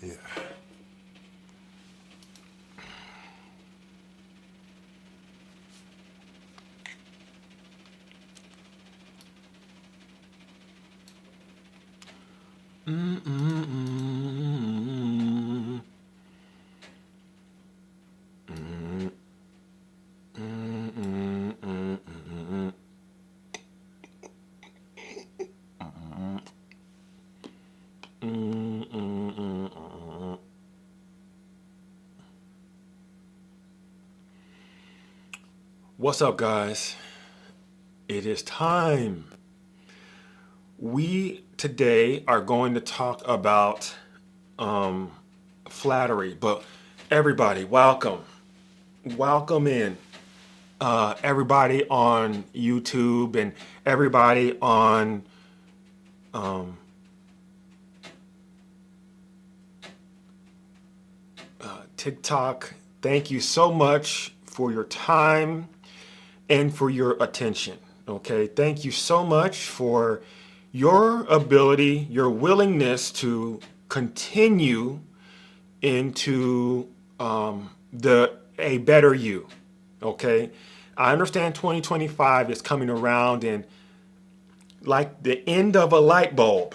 Yeah. Mm-mm-mm. Mm-mm-mm-mm-mm. Mm-mm-mm-mm. What's up, guys? It is time. We today are going to talk about um, flattery, but everybody, welcome. Welcome in. Everybody on YouTube and everybody on um, TikTok. Thank you so much for your time and for your attention. Okay, thank you so much for your ability, your willingness to continue into the a better you. Okay, I understand 2025 is coming around and like the end of a light bulb.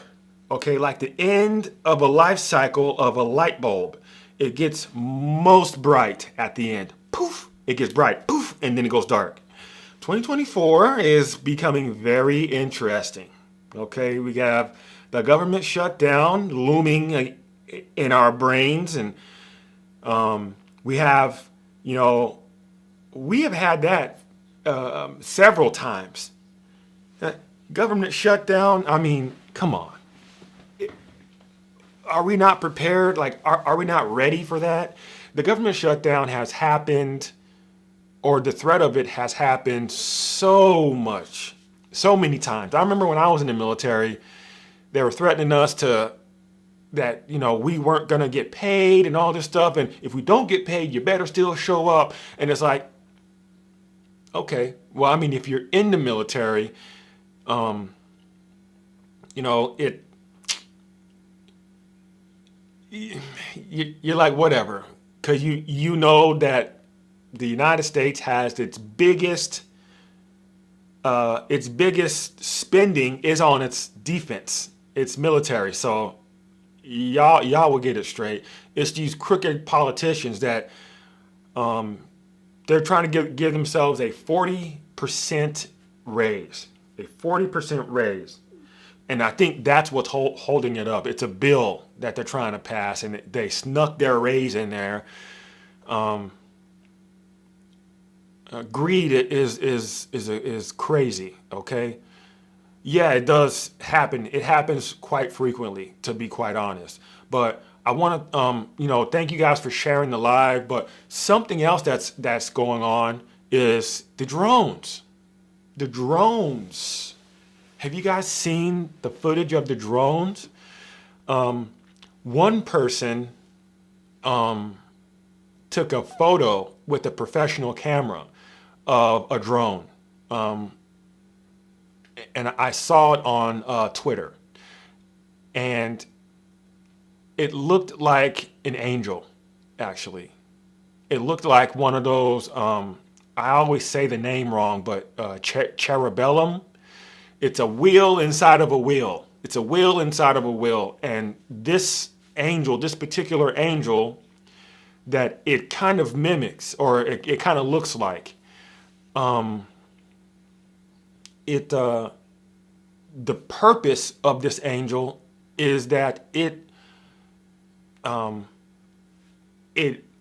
Okay, like the end of a life cycle of a light bulb. It gets most bright at the end. Poof, it gets bright. Poof, and then it goes dark. 2024 is becoming very interesting. Okay, we have the government shutdown looming in our brains, and we have, you know, we have had that several times. Uh, Government shutdown. I mean, come on. Are we not prepared? Like, are we not ready for that? The government shutdown has happened, or the threat of it has happened so much, so many times. I remember when I was in the military, they were threatening us to that we weren't gonna get paid and all this stuff, and if we don't get paid, you better still show up. And it's like, okay, well, I mean, if you're in the military, it you're like whatever, because you know that the United States has its biggest spending is on its defense, its military. So y'all will get it straight. It's these crooked politicians that they're trying to give themselves a 40% raise, a 40% raise. And I think that's what's holding it up. It's a bill that they're trying to pass, and they snuck their raise in there. Greed is crazy. Okay, yeah, it does happen. It happens quite frequently, to be quite honest. But I want to, thank you guys for sharing the live. But something else that's going on is the drones. The drones. Have you guys seen the footage of the drones? One person took a photo with a professional camera of a drone, and I saw it on Twitter, and it looked like an angel. Actually, it looked like one of those. I always say the name wrong, but cherubellum. It's a wheel inside of a wheel. It's a wheel inside of a wheel, and this angel, this particular angel, that it kind of mimics, or it kind of looks like it. The purpose of this angel is that it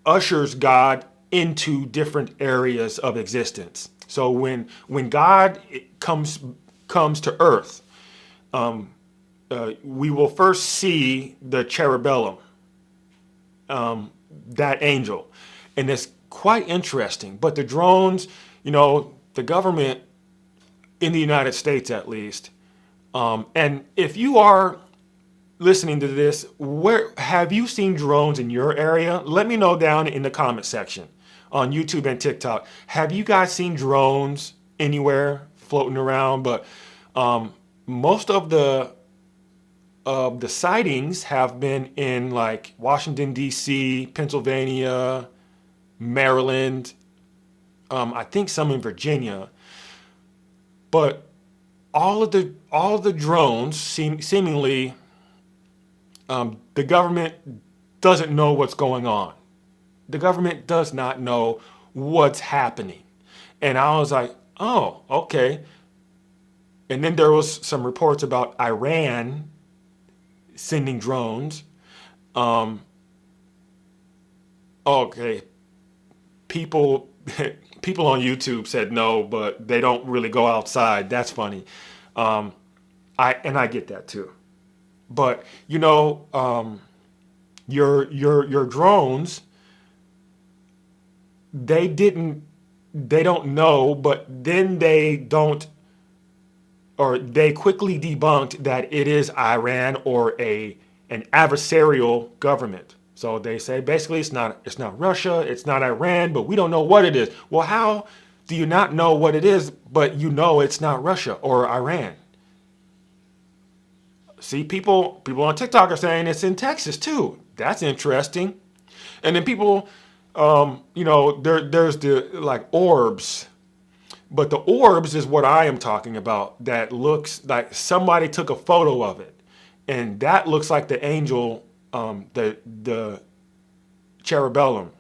ushers God into different areas of existence. So when God comes to Earth, we will first see the cherubellum, that angel, and it's quite interesting. But the drones, the government in the United States at least, and if you are listening to this, where have you seen drones in your area? Let me know down in the comment section on YouTube and TikTok. Have you guys seen drones anywhere floating around? But most of the of the sightings have been in like Washington, D.C., Pennsylvania, Maryland, I think some in Virginia. But all of the drones seemingly the government doesn't know what's going on. The government does not know what's happening. And I was like, oh, okay. And then there was some reports about Iran sending drones. Um, okay, people people on YouTube said no, but they don't really go outside. That's funny. Um, I get that too. But your drones, they didn't they don't know, but then they quickly debunked that it is Iran or an adversarial government. So they say basically it's not Russia, it's not Iran, but we don't know what it is. Well, how do you not know what it is, but you know it's not Russia or Iran? See, people on TikTok are saying it's in Texas too. That's interesting. And then people, there's the like orbs, but the orbs is what I am talking about. That looks like somebody took a photo of it, and that looks like the angel, the cherubellum.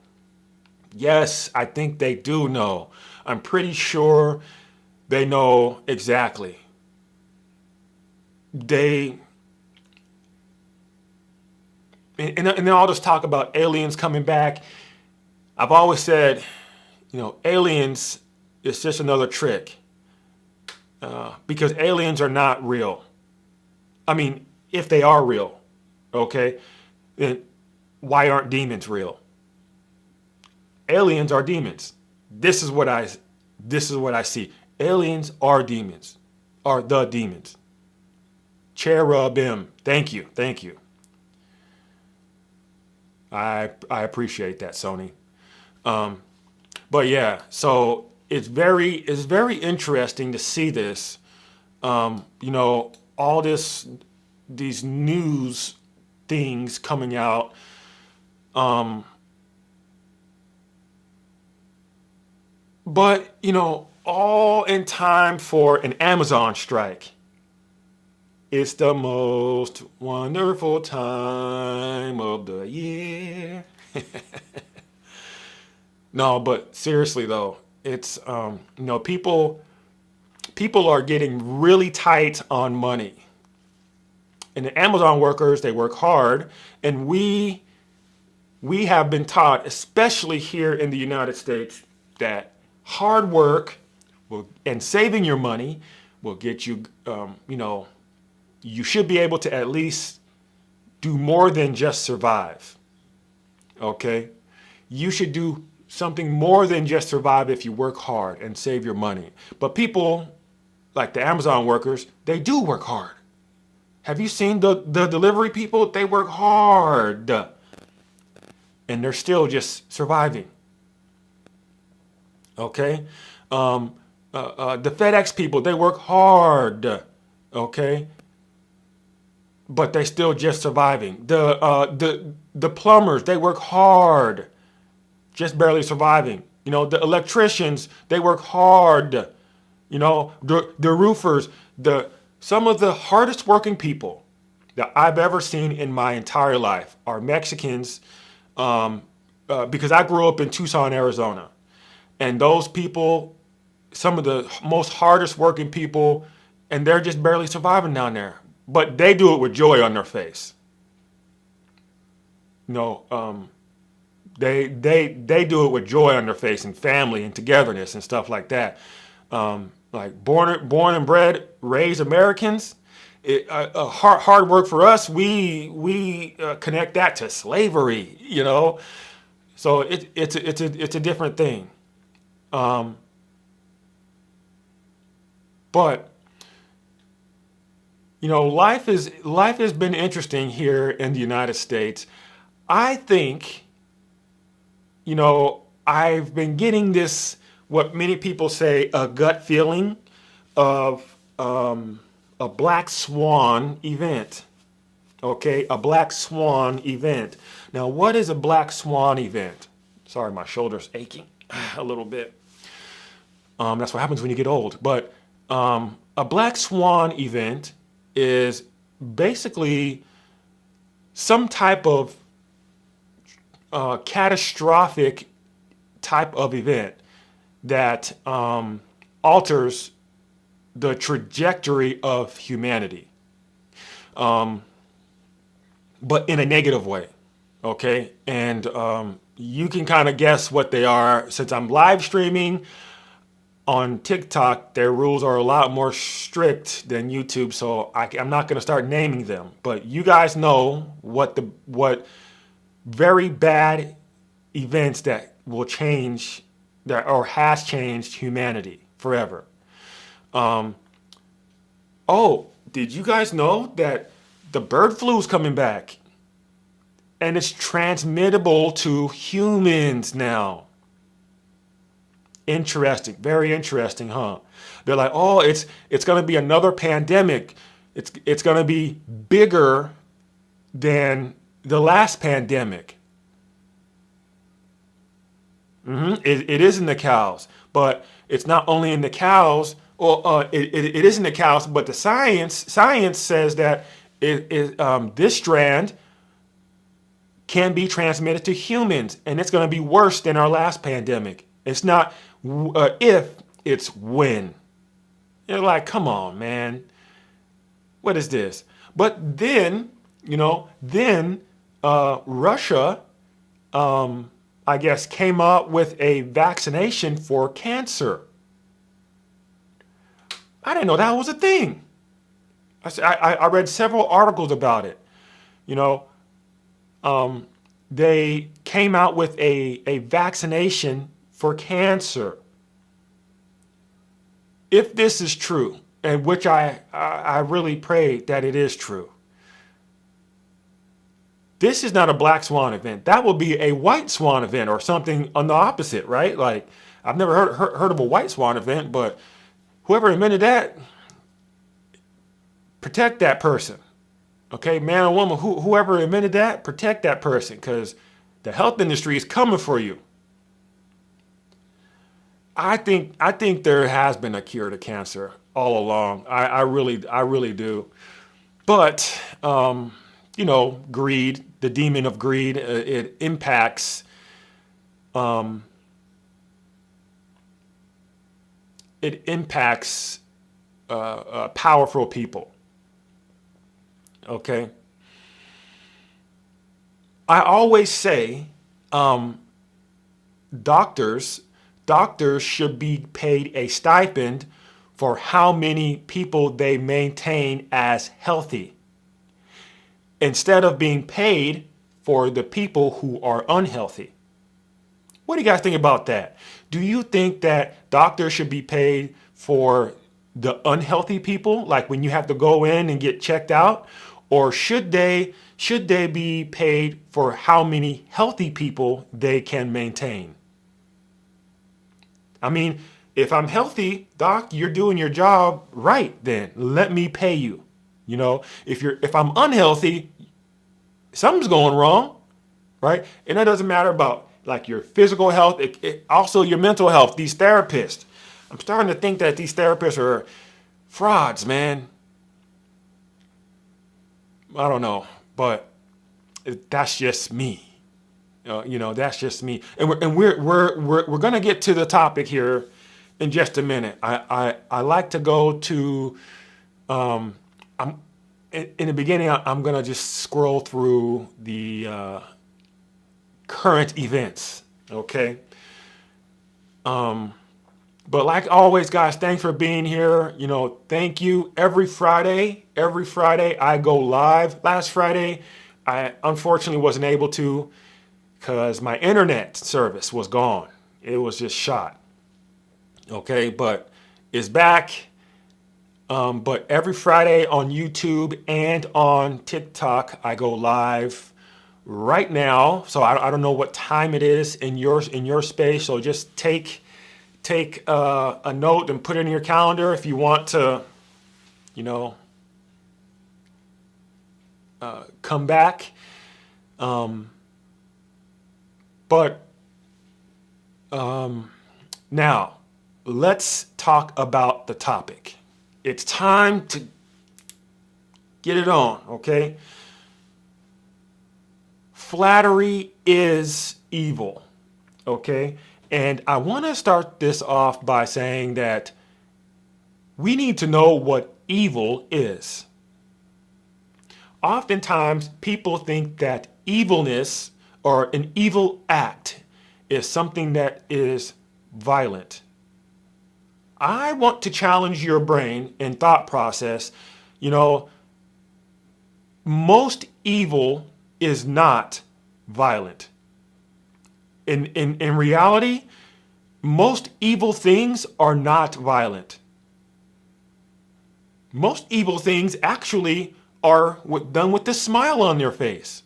Yes, I think they do know. I'm pretty sure they know exactly. They and then all this talk about aliens coming back. I've always said, aliens is just another trick because aliens are not real. I mean, if they are real, okay, then why aren't demons real? Aliens are demons. This is what I see. Aliens are demons, are the demons. Cherubim. Thank you, thank you. I appreciate that, Sony. Um, but yeah, so it's very interesting to see this. All these news things coming out. Um, but all in time for an Amazon strike. It's the most wonderful time of the year. No, but seriously though, it's people are getting really tight on money. And the Amazon workers, they work hard, and we have been taught, especially here in the United States, that hard work and saving your money will get you, you should be able to at least do more than just survive. Okay? You should do something more than just survive if you work hard and save your money. But people, like the Amazon workers, they do work hard. Have you seen the delivery people? They work hard. And they're still just surviving. Okay? The FedEx people, they work hard. Okay? But they still just surviving. The plumbers, they work hard, just barely surviving. The electricians, they work hard. The roofers, some of the hardest working people that I've ever seen in my entire life are Mexicans, because I grew up in Tucson, Arizona, and those people, some of the most hardest working people, and they're just barely surviving down there. But they do it with joy on their face. They do it with joy on their face and family and togetherness and stuff like that. Like born and bred, raised Americans. Hard work for us. We connect that to slavery. So it's a different thing. But life has been interesting here in the United States. I think, I've been getting this, what many people say, a gut feeling of a black swan event. Okay, a black swan event. Now, what is a black swan event? Sorry, my shoulder's aching a little bit. That's what happens when you get old. But a black swan event is basically some type of catastrophic type of event that alters the trajectory of humanity, but in a negative way. Okay, and you can kind of guess what they are. Since I'm live streaming on TikTok, their rules are a lot more strict than YouTube, so I'm not going to start naming them. But you guys know what very bad events that will change that or has changed humanity forever. Oh, did you guys know that the bird flu is coming back and it's transmittable to humans now? Interesting, very interesting, huh? They're like, oh, it's going to be another pandemic. It's going to be bigger than the last pandemic. It is in the cows, but it's not only in the cows. Well, it is in the cows, but the science says that this strand can be transmitted to humans, and it's going to be worse than our last pandemic. It's not if, it's when. You're like, come on, man. What is this? But then, Russia, I guess, came up with a vaccination for cancer. I didn't know that was a thing. I read several articles about it. You know, they came out with a vaccination for cancer. If this is true, and which I really pray that it is true, this is not a black swan event. That will be a white swan event or something on the opposite, right? Like, I've never heard of a white swan event, but whoever invented that, protect that person. Okay, man or woman, whoever invented that, protect that person, because the health industry is coming for you. I think there has been a cure to cancer all along. I really do. But greed, the demon of greed, it impacts powerful people. Okay. I always say doctors should be paid a stipend for how many people they maintain as healthy, instead of being paid for the people who are unhealthy. What do you guys think about that? Do you think that doctors should be paid for the unhealthy people, like when you have to go in and get checked out? Or should they be paid for how many healthy people they can maintain? I mean, if I'm healthy, doc, you're doing your job right, then let me pay you. If I'm unhealthy, something's going wrong, right? And that doesn't matter about like your physical health, also your mental health. These therapists, I'm starting to think that these therapists are frauds, man. I don't know, but that's just me. That's just me. And we're gonna get to the topic here in just a minute. I like to go to I'm in the beginning. I'm gonna just scroll through the current events. Okay. But like always, guys, thanks for being here. Thank you. Every Friday I go live. Last Friday, I unfortunately wasn't able to because my internet service was gone. It was just shot. Okay, but it's back. But every Friday on YouTube and on TikTok, I go live right now. So I don't know what time it is in your space. So just take a note and put it in your calendar if you want to, come back. But now, let's talk about the topic. It's time to get it on, okay? Flattery is evil, okay? And I want to start this off by saying that we need to know what evil is. Oftentimes, people think that evilness or an evil act is something that is violent. I want to challenge your brain and thought process. You know, most evil is not violent. In reality, most evil things are not violent. Most evil things actually are done with a smile on their face.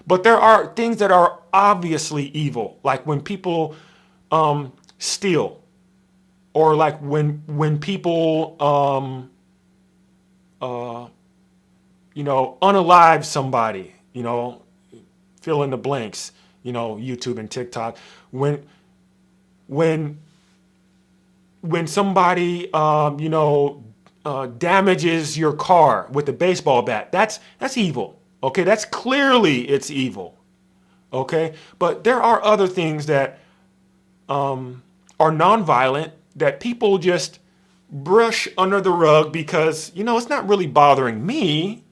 But there are things that are obviously evil, like when people steal, or like when people unalive somebody, fill in the blanks, YouTube and TikTok. When somebody damages your car with a baseball bat, that's evil. Okay, that's clearly it's evil. Okay, but there are other things that are nonviolent that people just brush under the rug because it's not really bothering me.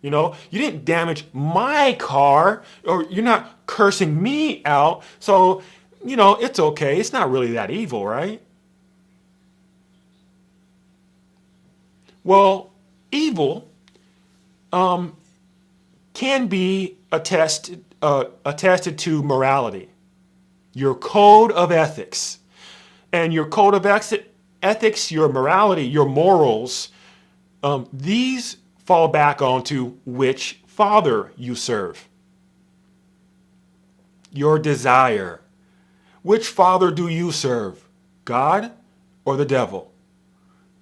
You didn't damage my car, or you're not cursing me out, so it's okay. It's not really that evil, right? Well, evil can be attested to morality, your code of ethics. And your code of ethics, your morality, your morals, these fall back onto which father you serve. Your desire. Which father do you serve? God or the devil?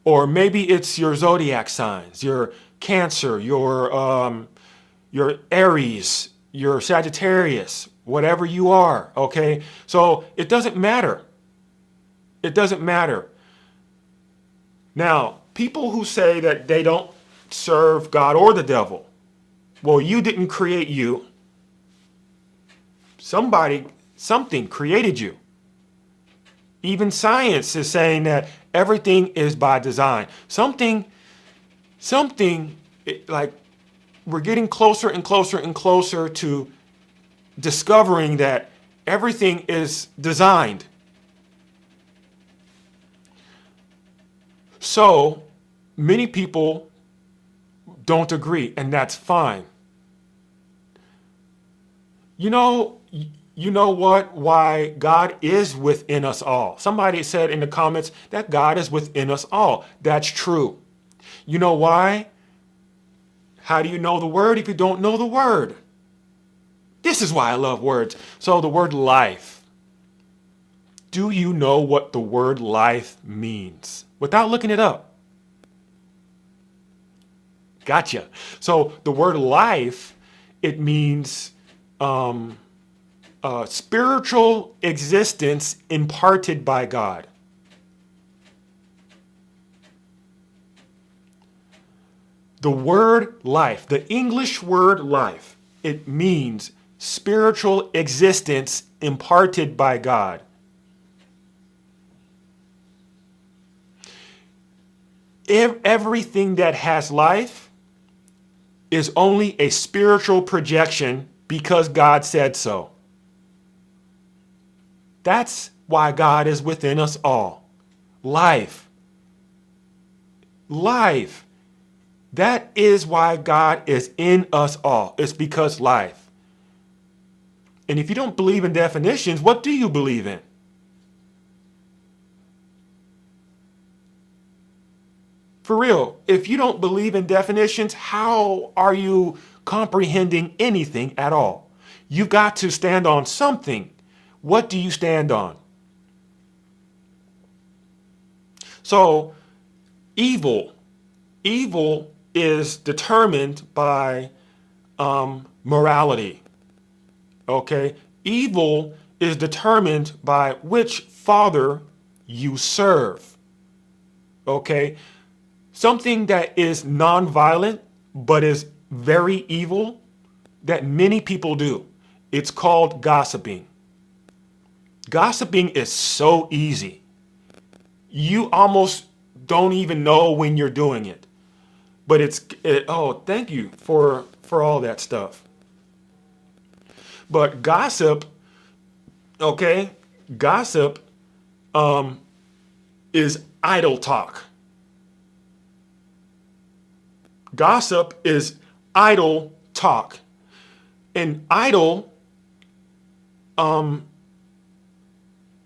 Or maybe it's your zodiac signs, your Cancer, your Aries, your Sagittarius, whatever you are, okay? So it doesn't matter. It doesn't matter. Now, people who say that they don't serve God or the devil, well, you didn't create you. Something created you. Even science is saying that everything is by design. Something, like we're getting closer and closer and closer to discovering that everything is designed. So many people don't agree, and that's fine. You know what? Why God is within us all. Somebody said in the comments that God is within us all. That's true. You know why? How do you know the word if you don't know the word? This is why I love words. So the word life. Do you know what the word life means? Without looking it up. Gotcha. So the word life, it means spiritual existence imparted by God. The word life, the English word life, it means spiritual existence imparted by God. Everything that has life is only a spiritual projection because God said so. That's why God is within us all. Life. Life. That is why God is in us all. It's because life. And if you don't believe in definitions, what do you believe in? For real, if you don't believe in definitions, how are you comprehending anything at all? You've got to stand on something. What do you stand on? So, evil is determined by morality. Okay? Evil is determined by which father you serve. Okay? Something that is nonviolent but is very evil that many people do. It's called gossiping. Gossiping is so easy. You almost don't even know when you're doing it. But oh, thank you for all that stuff. But gossip, okay, gossip is idle talk. Gossip is idle talk. And idle,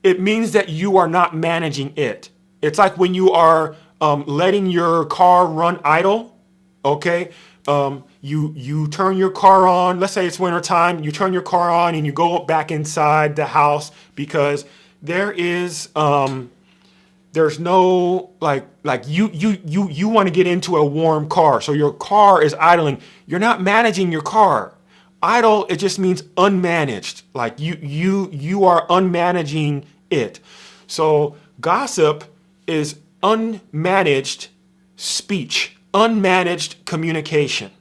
it means that you are not managing it. It's like when you are letting your car run idle, okay? You turn your car on, let's say it's winter time, you turn your car on and you go back inside the house because there's no like you want to get into a warm car, so your car is idling. You're not managing your car. Idle, it just means unmanaged. Like you are unmanaging it. So gossip is unmanaged speech, unmanaged communication.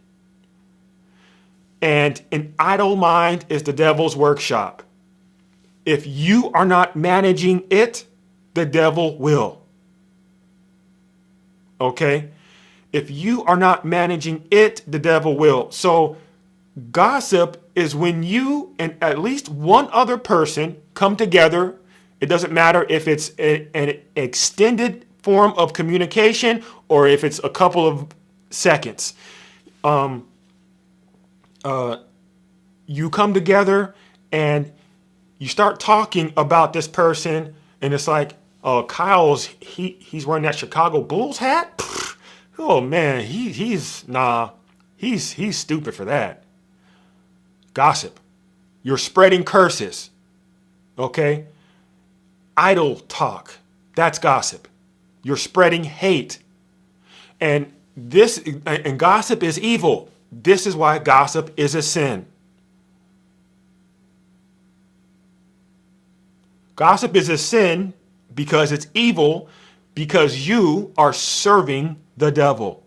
And an idle mind is the devil's workshop. If you are not managing it, the devil will. Okay? If you are not managing it, the devil will. So gossip is when you and at least one other person come together. It doesn't matter if it's an extended form of communication or if it's a couple of seconds. You come together and you start talking about this person, and it's like, oh, he's wearing that Chicago Bulls hat. Pfft, oh man, he's stupid for that. Gossip. You're spreading curses. Okay? Idle talk. That's gossip. You're spreading hate. And gossip is evil. This is why gossip is a sin. Gossip is a sin because it's evil, because you are serving the devil.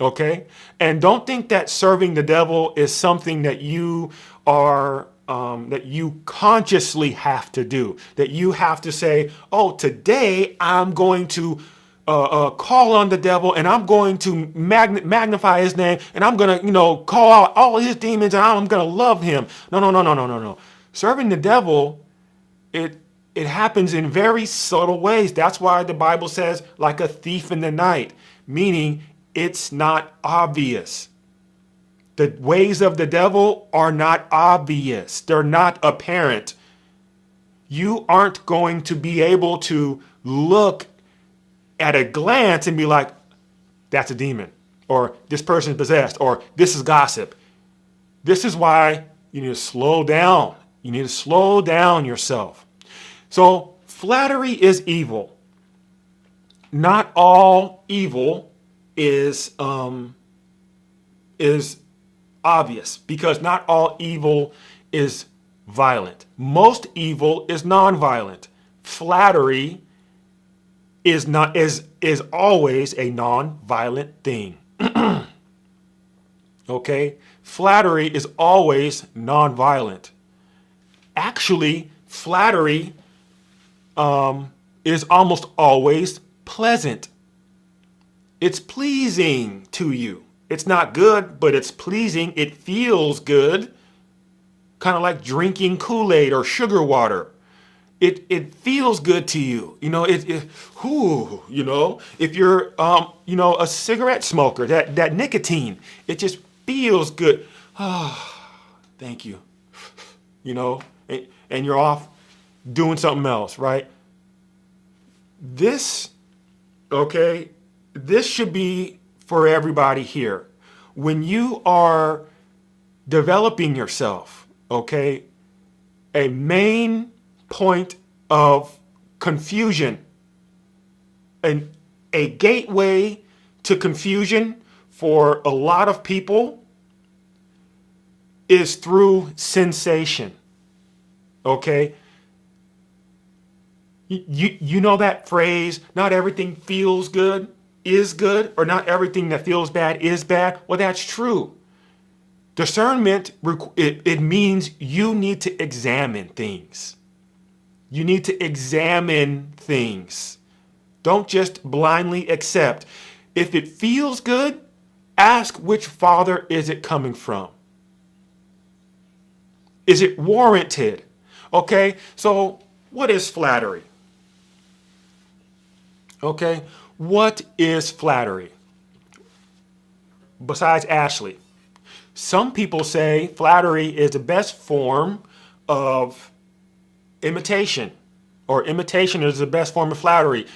Okay? And don't think that serving the devil is something that you are that you consciously have to do. That you have to say, oh, today I'm going to call on the devil and I'm going to magnify his name and I'm going to, call out all his demons and I'm going to love him. No. Serving the devil, it happens in very subtle ways. That's why the Bible says like a thief in the night, meaning it's not obvious. The ways of the devil are not obvious. They're not apparent. You aren't going to be able to look at a glance and be like, that's a demon, or this person is possessed, or this is gossip. This is why you need to slow down. You need to slow down yourself. So flattery is evil. Not all evil is obvious, because not all evil is violent. Most evil is non-violent. Flattery is always a non-violent thing. Okay? Flattery is always non-violent. Actually, flattery is almost always pleasant. It's pleasing to you. It's not good, but it's pleasing. It feels good. Kind of like drinking Kool-Aid or sugar water. It feels good to you. If you're a cigarette smoker, that nicotine, it just feels good. Ah, thank you. And you're off doing something else, right? This should be for everybody here. When you are developing yourself, a main point of confusion and a gateway to confusion for a lot of people is through sensation. Okay? You know that phrase, not everything feels good is good, or not everything that feels bad is bad? Well, that's true. Discernment, it means you need to examine things. You need to examine things. Don't just blindly accept. If it feels good, ask which father is it coming from? Is it warranted? Okay, so what is flattery? Okay, what is flattery? Besides Ashley, some people say flattery is the best form of imitation, or imitation is the best form of flattery.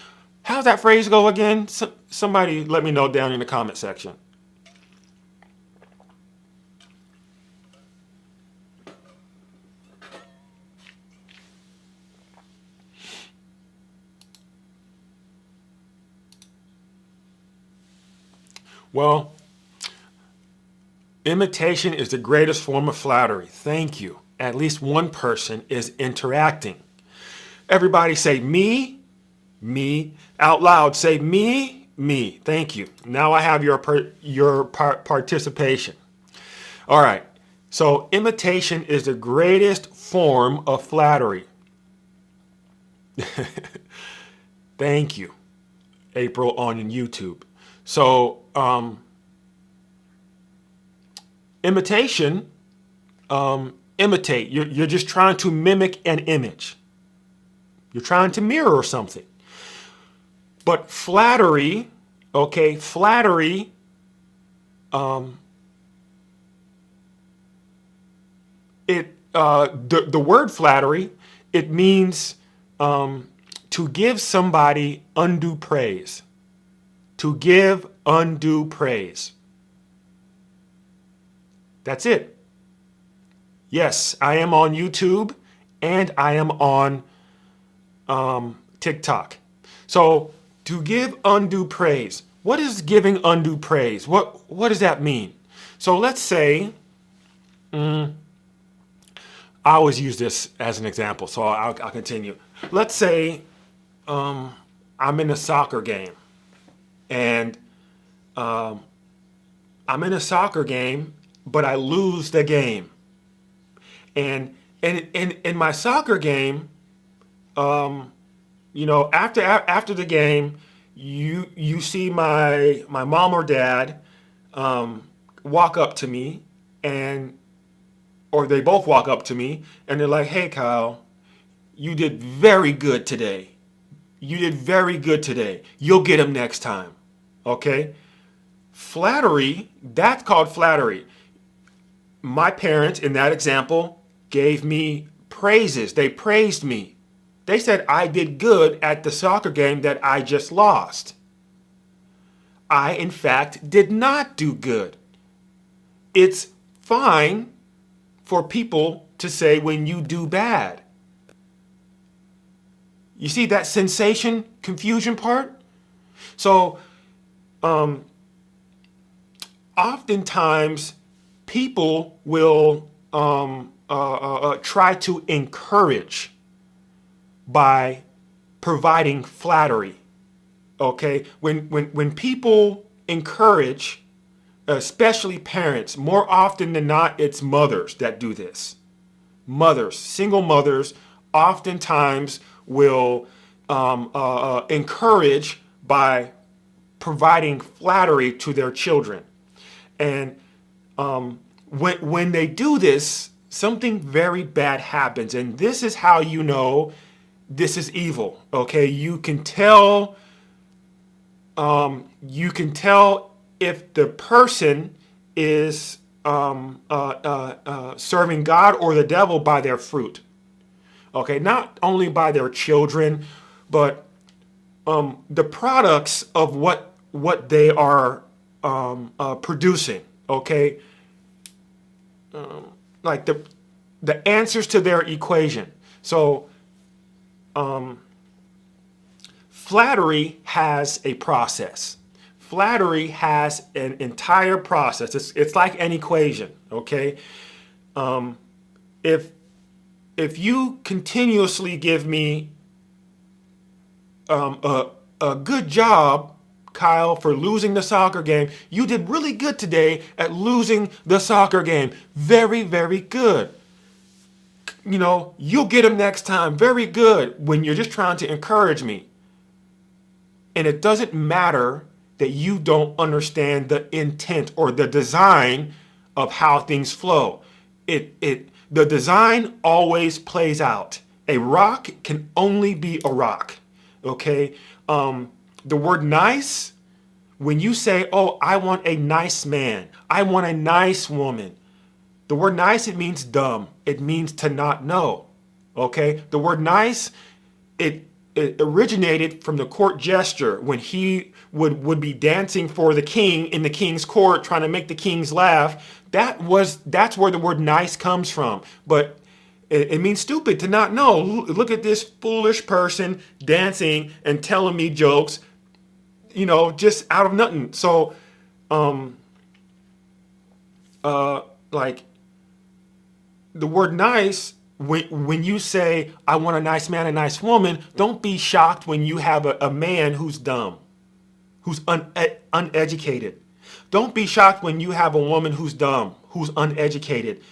How's that phrase go again? Somebody let me know down in the comment section. Well, imitation is the greatest form of flattery. Thank you. At least one person is interacting. Everybody say me, me. Out loud, say me, me. Thank you. Now I have your participation. All right. So imitation is the greatest form of flattery. Thank you, April on YouTube. So imitation, imitate. You're just trying to mimic an image. You're trying to mirror something. But flattery, okay, flattery, the word flattery, it means to give somebody undue praise. To give undue praise. That's it. Yes, I am on YouTube and I am on TikTok. So to give undue praise. What is giving undue praise? What does that mean? So let's say, I always use this as an example, so I'll continue. Let's say I'm in a soccer game, and I'm in a soccer game, but I lose the game. And in my soccer game, after the game, you see my mom or dad walk up to me, or they both walk up to me, and they're like, "Hey, Kyle, you did very good today. You did very good today. You'll get him next time." Okay? Flattery, that's called flattery. My parents, in that example, gave me praises. They praised me. They said I did good at the soccer game that I just lost. I, in fact, did not do good. It's fine for people to say when you do bad. You see that sensation, confusion part? So, oftentimes, people will try to encourage by providing flattery. Okay? When people encourage, especially parents, more often than not, it's mothers that do this. Mothers, single mothers, oftentimes will encourage by providing flattery to their children. And when they do this, something very bad happens. And this is how you know this is evil. Okay, you can tell if the person is serving God or the devil by their fruit. Okay, not only by their children, but the products of what they are producing. Okay, like the answers to their equation. So Flattery has a process. Flattery has an entire process. It's like an equation, okay? If if you continuously give me a good job, Kyle, for losing the soccer game. You did really good today at losing the soccer game. Very, very good. You know, you'll get him next time. Very good. When you're just trying to encourage me. And it doesn't matter that you don't understand the intent or the design of how things flow. The design always plays out. A rock can only be a rock. Okay? The word nice, when you say, oh, I want a nice man, I want a nice woman, the word nice, it means dumb. It means to not know. Okay? The word nice, it originated from the court gesture when he would be dancing for the king in the king's court, trying to make the kings laugh. That's where the word nice comes from. But it means stupid, to not know. Look at this foolish person dancing and telling me jokes, you know, just out of nothing. So, like the word nice, when you say, I want a nice man, a nice woman, don't be shocked when you have a man who's dumb, who's uneducated. Don't be shocked when you have a woman who's dumb, who's uneducated.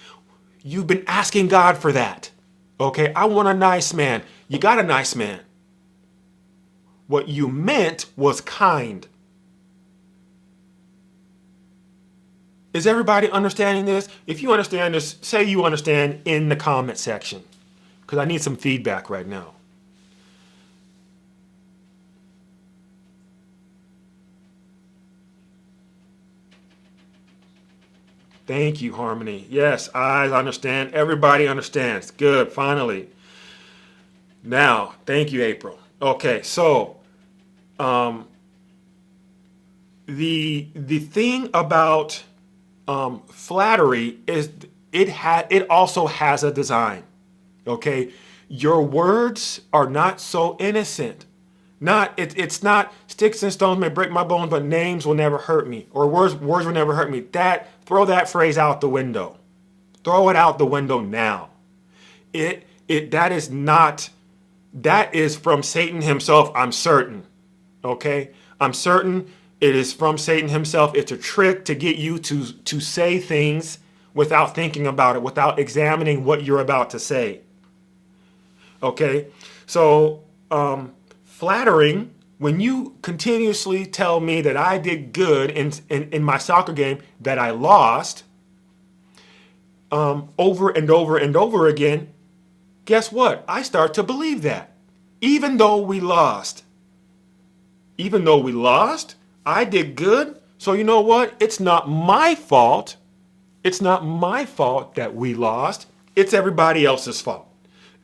You've been asking God for that. Okay, I want a nice man. You got a nice man. What you meant was kind. Is everybody understanding this? If you understand this, say you understand in the comment section, because I need some feedback right now. Thank you, Harmony. Yes, I understand. Everybody understands. Good, finally. Now, thank you, April. Okay, so the thing about flattery is it also has a design. Okay, your words are not so innocent. It's not sticks and stones may break my bones, but names will never hurt me, or words will never hurt me. Throw that phrase out the window. Throw it out the window now. That is from Satan himself, I'm certain. Okay? I'm certain it is from Satan himself. It's a trick to get you to say things without thinking about it, without examining what you're about to say. Okay? So, flattering, when you continuously tell me that I did good in my soccer game that I lost, over and over and over again, guess what? I start to believe that. Even though we lost. Even though we lost, I did good. So you know what? It's not my fault. It's not my fault that we lost. It's everybody else's fault.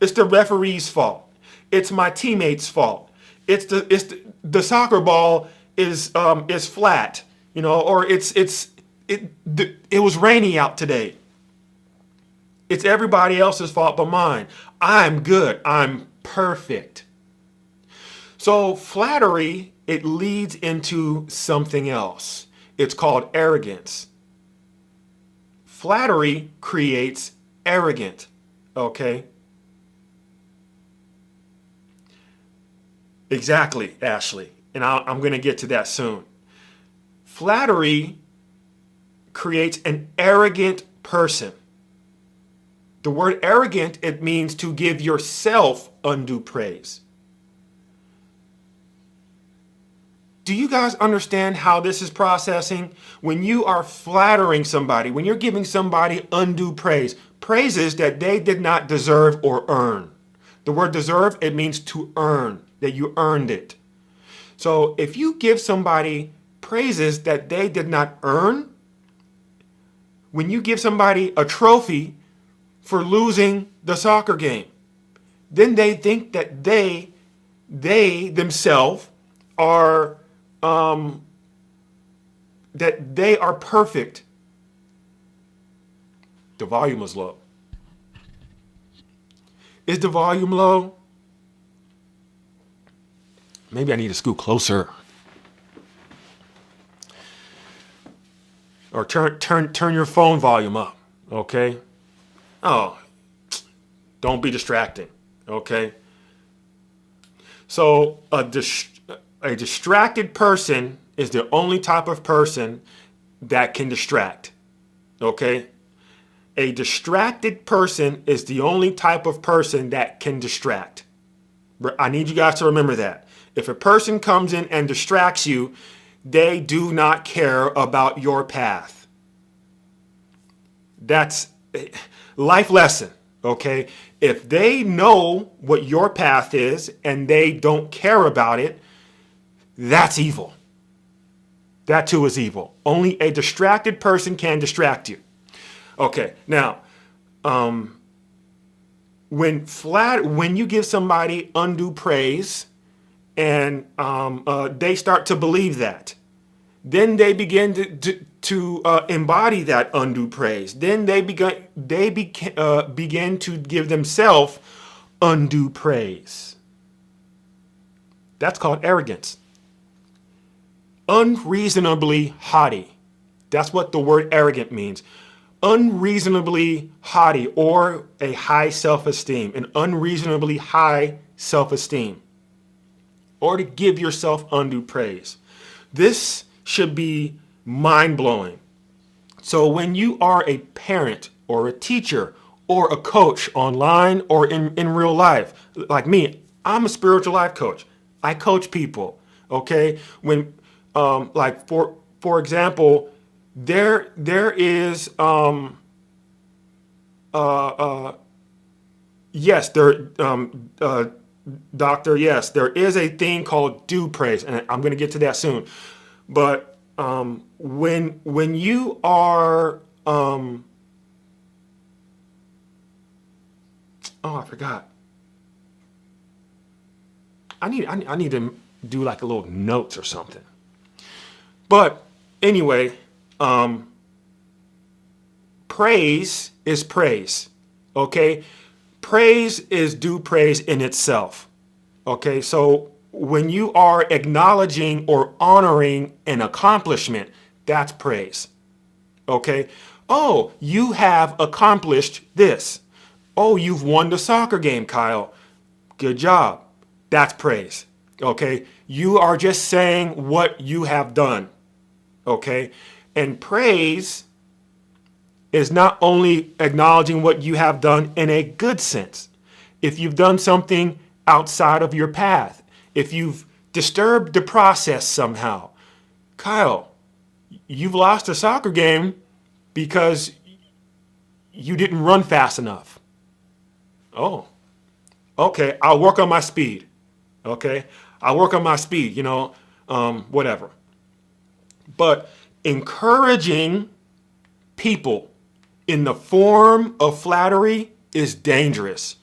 It's the referee's fault. It's my teammates' fault. It's the soccer ball is flat, you know, or it was rainy out today. It's everybody else's fault but mine. I'm good. I'm perfect. So flattery, it leads into something else. It's called arrogance. Flattery creates arrogant. Okay? Exactly, Ashley. And I'm going to get to that soon. Flattery creates an arrogant person. The word arrogant, it means to give yourself undue praise. Do you guys understand how this is processing? When you are flattering somebody, when you're giving somebody undue praise, praises that they did not deserve or earn. The word deserve, it means to earn, that you earned it. So if you give somebody praises that they did not earn, when you give somebody a trophy for losing the soccer game, then they think that they themselves are that they are perfect. The volume is low. Is the volume low? Maybe I need to scoot closer. Or turn your phone volume up, okay? Oh, don't be distracting, okay? So a distracted person is the only type of person that can distract, okay? A distracted person is the only type of person that can distract. I need you guys to remember that. If a person comes in and distracts you, they do not care about your path. That's a life lesson, okay? If they know what your path is and they don't care about it, that's evil. That too is evil. Only a distracted person can distract you. Okay, now, when you give somebody undue praise and they start to believe that, then they begin to embody that undue praise. Then they begin to give themselves undue praise. That's called arrogance. Unreasonably haughty. That's what the word arrogant means. Unreasonably haughty, or a high self-esteem, an unreasonably high self-esteem, or to give yourself undue praise. This should be mind-blowing. So when you are a parent or a teacher or a coach online or in real life, like me, I'm a spiritual life coach. I coach people, okay? When, like for example, there is yes, doctor, yes, there is a thing called due praise, and I'm going to get to that soon. But when you are oh, I forgot. I need to do like a little notes or something. But anyway, praise is praise. Okay? Praise is due praise in itself. Okay? So when you are acknowledging or honoring an accomplishment, that's praise. Okay? Oh, you have accomplished this. Oh, you've won the soccer game, Kyle. Good job. That's praise. Okay? You are just saying what you have done. Okay? And praise is not only acknowledging what you have done in a good sense. If you've done something outside of your path, if you've disturbed the process somehow, Kyle, you've lost a soccer game because you didn't run fast enough. Oh, okay, I'll work on my speed. Okay, I'll work on my speed, whatever. But encouraging people in the form of flattery is dangerous.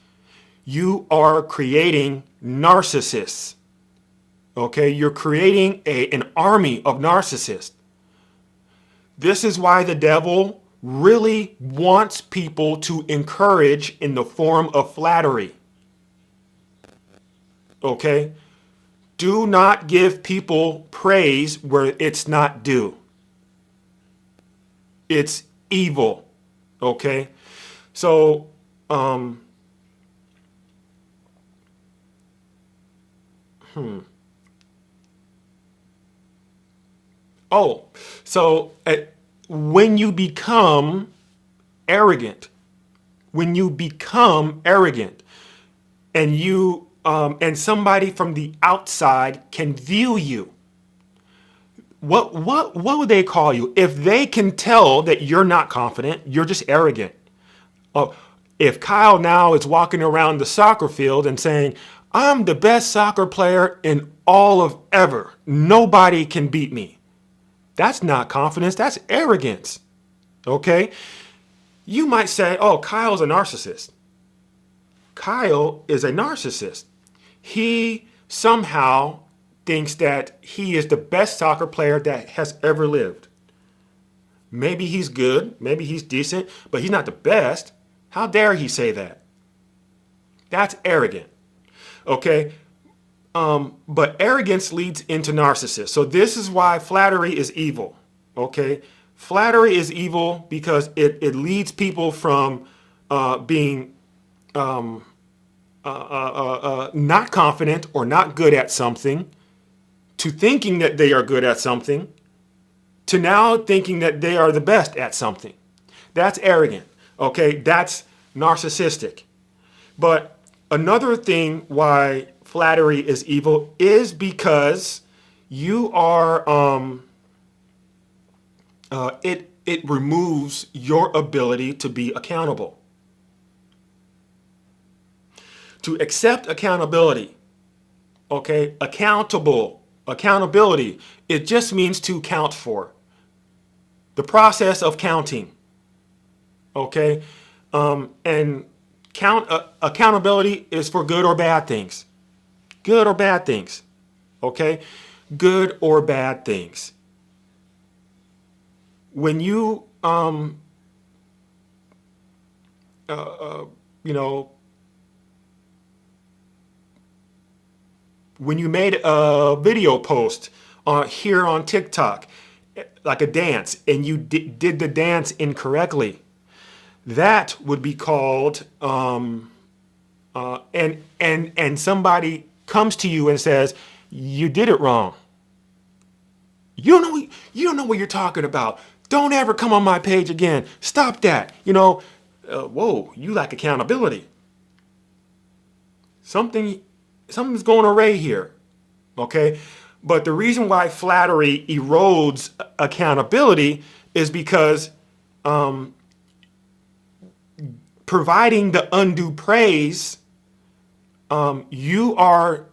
You are creating narcissists. Okay, you're creating an army of narcissists. This is why the devil really wants people to encourage in the form of flattery. Okay? Do not give people praise where it's not due. It's evil. Okay? So, Oh, so when you become arrogant, and you and somebody from the outside can view you, what would they call you? If they can tell that you're not confident, you're just arrogant. Oh, if Kyle now is walking around the soccer field and saying, I'm the best soccer player in all of ever, nobody can beat me. That's not confidence, that's arrogance. Okay? You might say, oh, Kyle's a narcissist. Kyle is a narcissist. He somehow thinks that he is the best soccer player that has ever lived. Maybe he's good, maybe he's decent, but he's not the best. How dare he say that? That's arrogant. Okay? But arrogance leads into narcissist. So this is why flattery is evil. Okay, flattery is evil because it leads people from being not confident or not good at something to thinking that they are good at something to now thinking that they are the best at something. That's arrogant. Okay, that's narcissistic. But another thing why flattery is evil is because you are it removes your ability to be accountable. To accept accountability, okay? Accountability, it just means to count for. The process of counting, okay? And accountability is for good or bad things. Good or bad things, okay? Good or bad things. When you, you know, when you made a video post here on TikTok, like a dance, and you did the dance incorrectly, that would be called, and somebody comes to you and says, you did it wrong. You don't know what you're talking about. Don't ever come on my page again. Stop that. Whoa, you lack accountability. Something's going array here. Okay? But the reason why flattery erodes accountability is because providing the undue praise, you're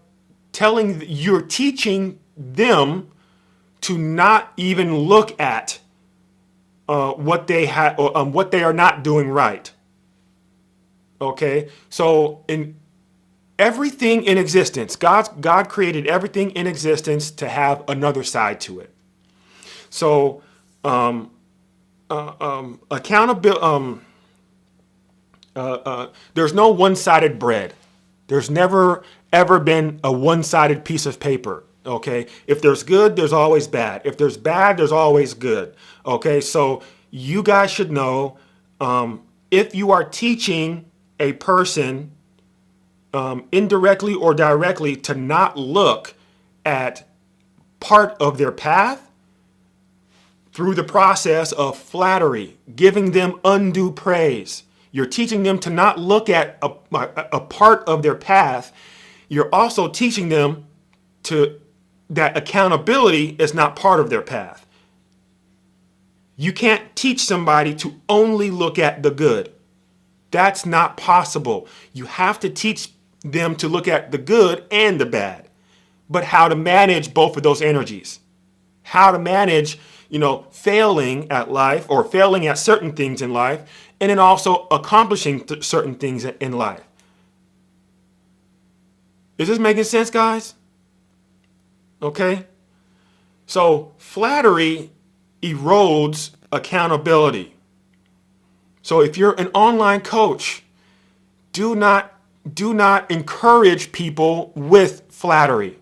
teaching them to not even look at what they are not doing right. Okay, so in everything in existence, God created everything in existence to have another side to it. So accountability. There's no one-sided bread. There's never ever been a one-sided piece of paper. Okay, if there's good, there's always bad. If there's bad, there's always good. Okay, so you guys should know, if you are teaching a person indirectly or directly to not look at part of their path through the process of flattery, giving them undue praise. You're teaching them to not look at a part of their path. You're also teaching them that accountability is not part of their path. You can't teach somebody to only look at the good. That's not possible. You have to teach them to look at the good and the bad, but how to manage both of those energies. How to manage, failing at life or failing at certain things in life, and then also accomplishing certain things in life. Is this making sense, guys? Okay? So flattery erodes accountability. So if you're an online coach, do not encourage people with flattery.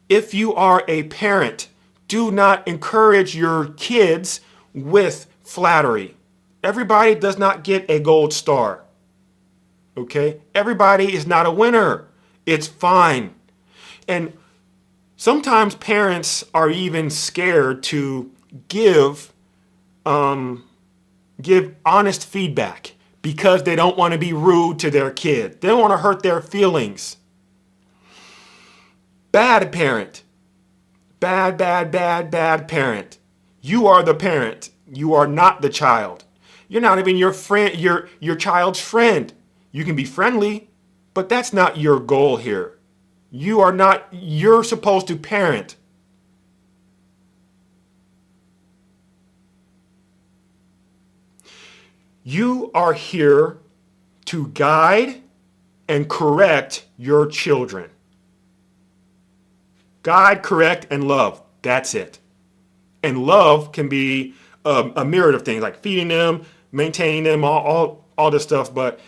If you are a parent, do not encourage your kids with flattery. Everybody does not get a gold star. Okay? Everybody is not a winner. It's fine. And sometimes parents are even scared to give honest feedback because they don't want to be rude to their kid. They don't want to hurt their feelings. Bad parent. Bad parent. You are the parent. You are not the child. You're not even your friend, your child's friend. You can be friendly, but that's not your goal here. You're supposed to parent. You are here to guide and correct your children. Guide, correct, and love. That's it. And love can be a myriad of things like feeding them, maintaining them, all this stuff. But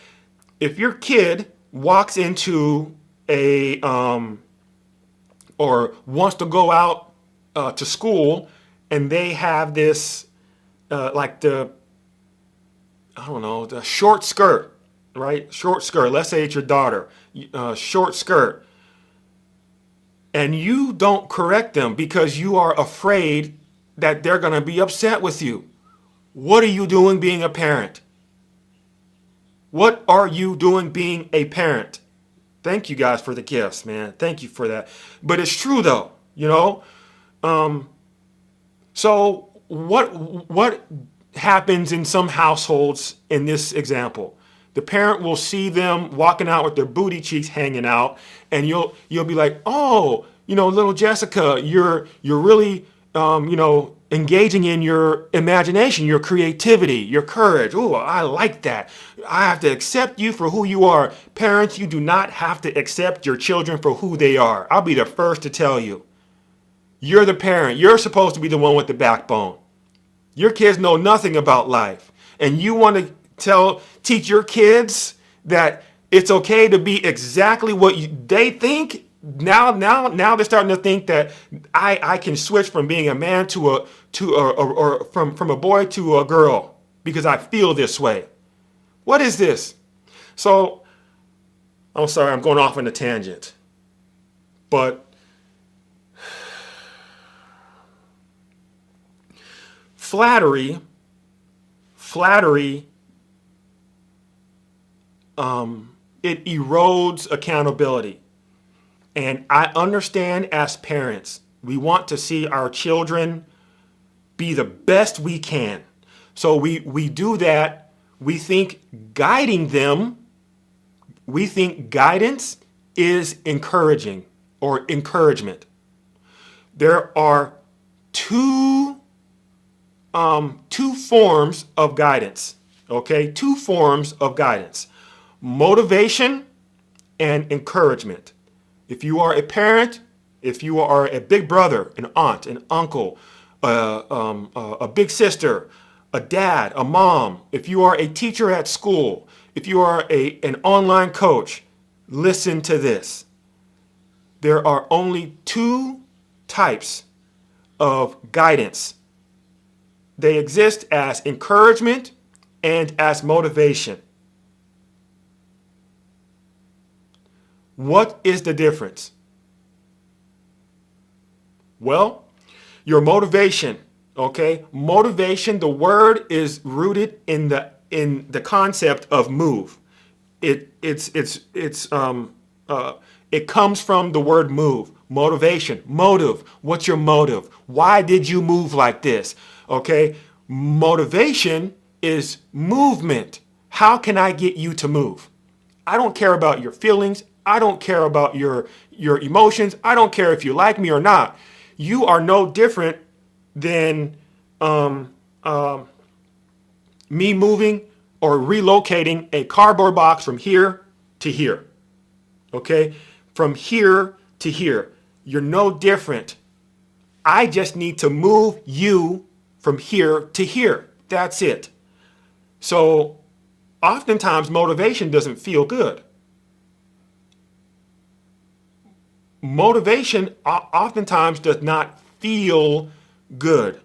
if your kid walks into a or wants to go out to school, and they have this like the, I don't know, the short skirt, right? Short skirt. Let's say it's your daughter, short skirt. And you don't correct them because you are afraid that they're going to be upset with you. What are you doing being a parent? What are you doing being a parent? Thank you guys for the gifts, man. Thank you for that. But it's true though, you know? So what happens in some households in this example? The parent will see them walking out with their booty cheeks hanging out, and you'll be like, oh, little Jessica, you're really engaging in your imagination, your creativity, your courage. Oh, I like that. I have to accept you for who you are. Parents, you do not have to accept your children for who they are. I'll be the first to tell you. You're the parent. You're supposed to be the one with the backbone. Your kids know nothing about life. And you want to teach your kids that it's okay to be exactly what they think. Now they're starting to think that I can switch from being a man or from a boy to a girl because I feel this way. What is this? So, I'm sorry, I'm going off on a tangent. But flattery, it erodes accountability. And I understand as parents, we want to see our children be the best we can. So we do that. We think guiding them, we think guidance is encouraging or encouragement. There are two forms of guidance, okay? Two forms of guidance: motivation and encouragement. If you are a parent, if you are a big brother, an aunt, an uncle, a big sister, a dad, a mom, if you are a teacher at school, if you are an online coach, listen to this. There are only two types of guidance. They exist as encouragement and as motivation. What is the difference? Well, your motivation, okay? Motivation, the word is rooted in the concept of move. It comes from the word move. Motivation, motive. What's your motive? Why did you move like this? Okay? Motivation is movement. How can I get you to move? I don't care about your feelings. I don't care about your emotions. I don't care if you like me or not. You are no different than me moving or relocating a cardboard box from here to here. Okay? From here to here. You're no different. I just need to move you from here to here. That's it. So oftentimes motivation doesn't feel good. Motivation oftentimes does not feel good.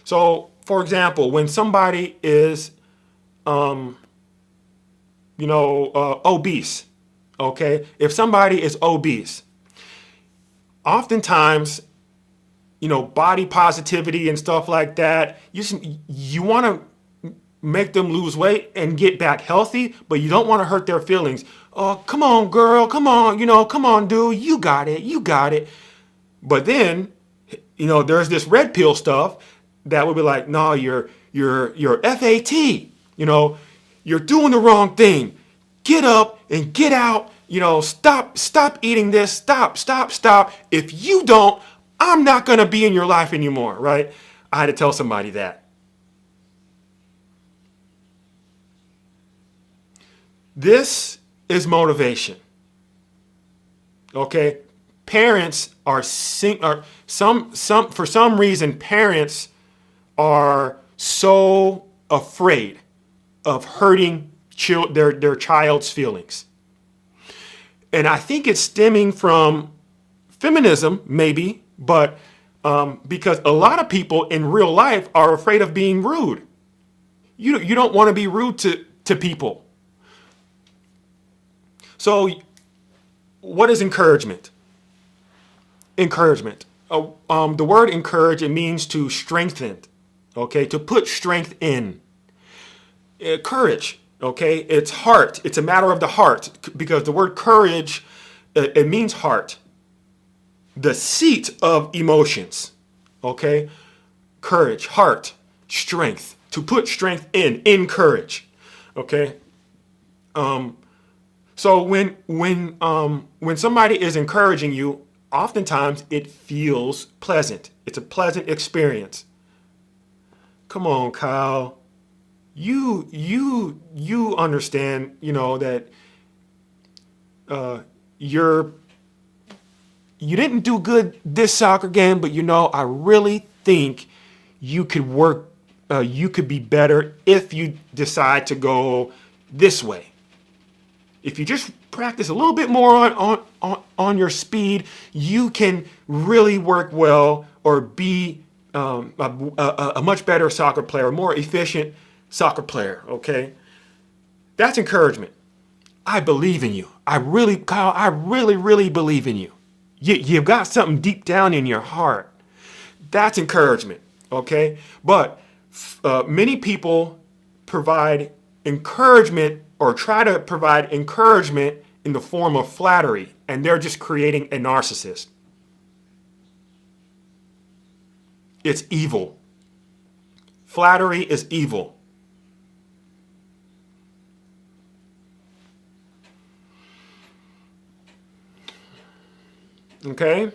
So, for example, when somebody is, obese, okay? If somebody is obese, oftentimes, body positivity and stuff like that, you want to make them lose weight and get back healthy, but you don't want to hurt their feelings. Oh, come on, girl, come on, come on, dude, you got it. But then, there's this red pill stuff that would be like, no, you're FAT, you're doing the wrong thing. Get up and get out, stop eating this, stop. If you don't, I'm not going to be in your life anymore, right? I had to tell somebody that. This is motivation. Okay? Parents are for some reason parents are so afraid of hurting their child's feelings. And I think it's stemming from feminism, maybe, but because a lot of people in real life are afraid of being rude. You don't want to be rude to people. So, what is encouragement? Encouragement. The word encourage, it means to strengthen, okay, to put strength in. Courage, okay, it's heart. It's a matter of the heart because the word courage, it means heart, the seat of emotions, okay? Courage, heart, strength, to put strength in courage, okay? So when somebody is encouraging you, oftentimes it feels pleasant. It's a pleasant experience. Come on, Kyle. You understand, that you're you didn't do good this soccer game, but I really think you could you could be better if you decide to go this way. If you just practice a little bit more on your speed, you can really work well or be a much better soccer player, a more efficient soccer player, okay? That's encouragement. I believe in you. Kyle, I really, really believe in you. You've got something deep down in your heart. That's encouragement, okay? But many people provide encouragement or try to provide encouragement in the form of flattery, and they're just creating a narcissist. It's evil. Flattery is evil. Okay?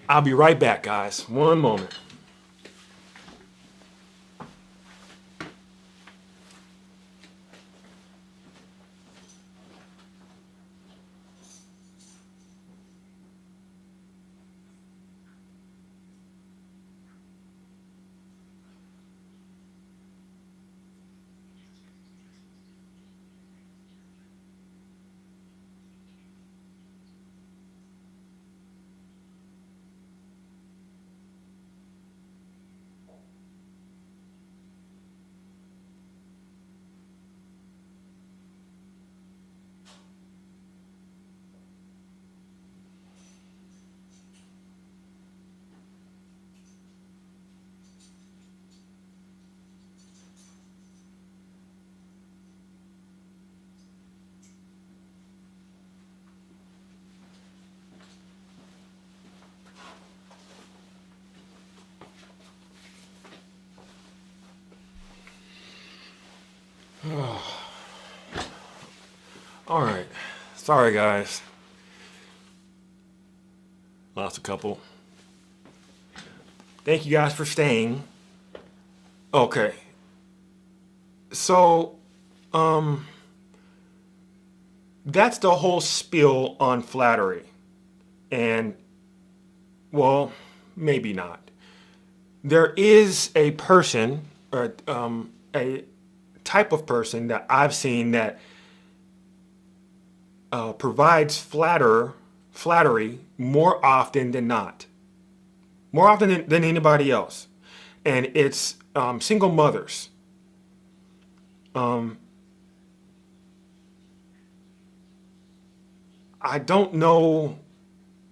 I'll be right back, guys. One moment. All right. Sorry, guys. Lost a couple. Thank you guys for staying. Okay. So, that's the whole spiel on flattery. And, well, maybe not. There is a person, or a type of person that I've seen that provides flattery more often than not, more often than anybody else, and it's single mothers. Um, I don't know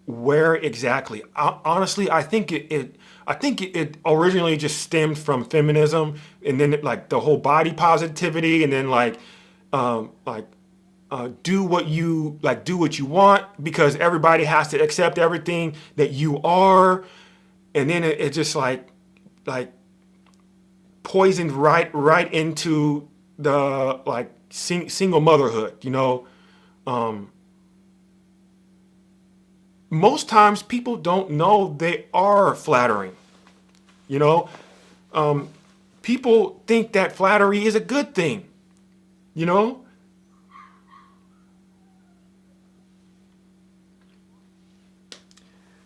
where exactly. Honestly, I think it originally just stemmed from feminism, and then like the whole body positivity, and then like do what you want because everybody has to accept everything that you are, and then it just like poisoned right into the like single motherhood. Um, most times people don't know they are flattering. You know, um, people think that flattery is a good thing. You know,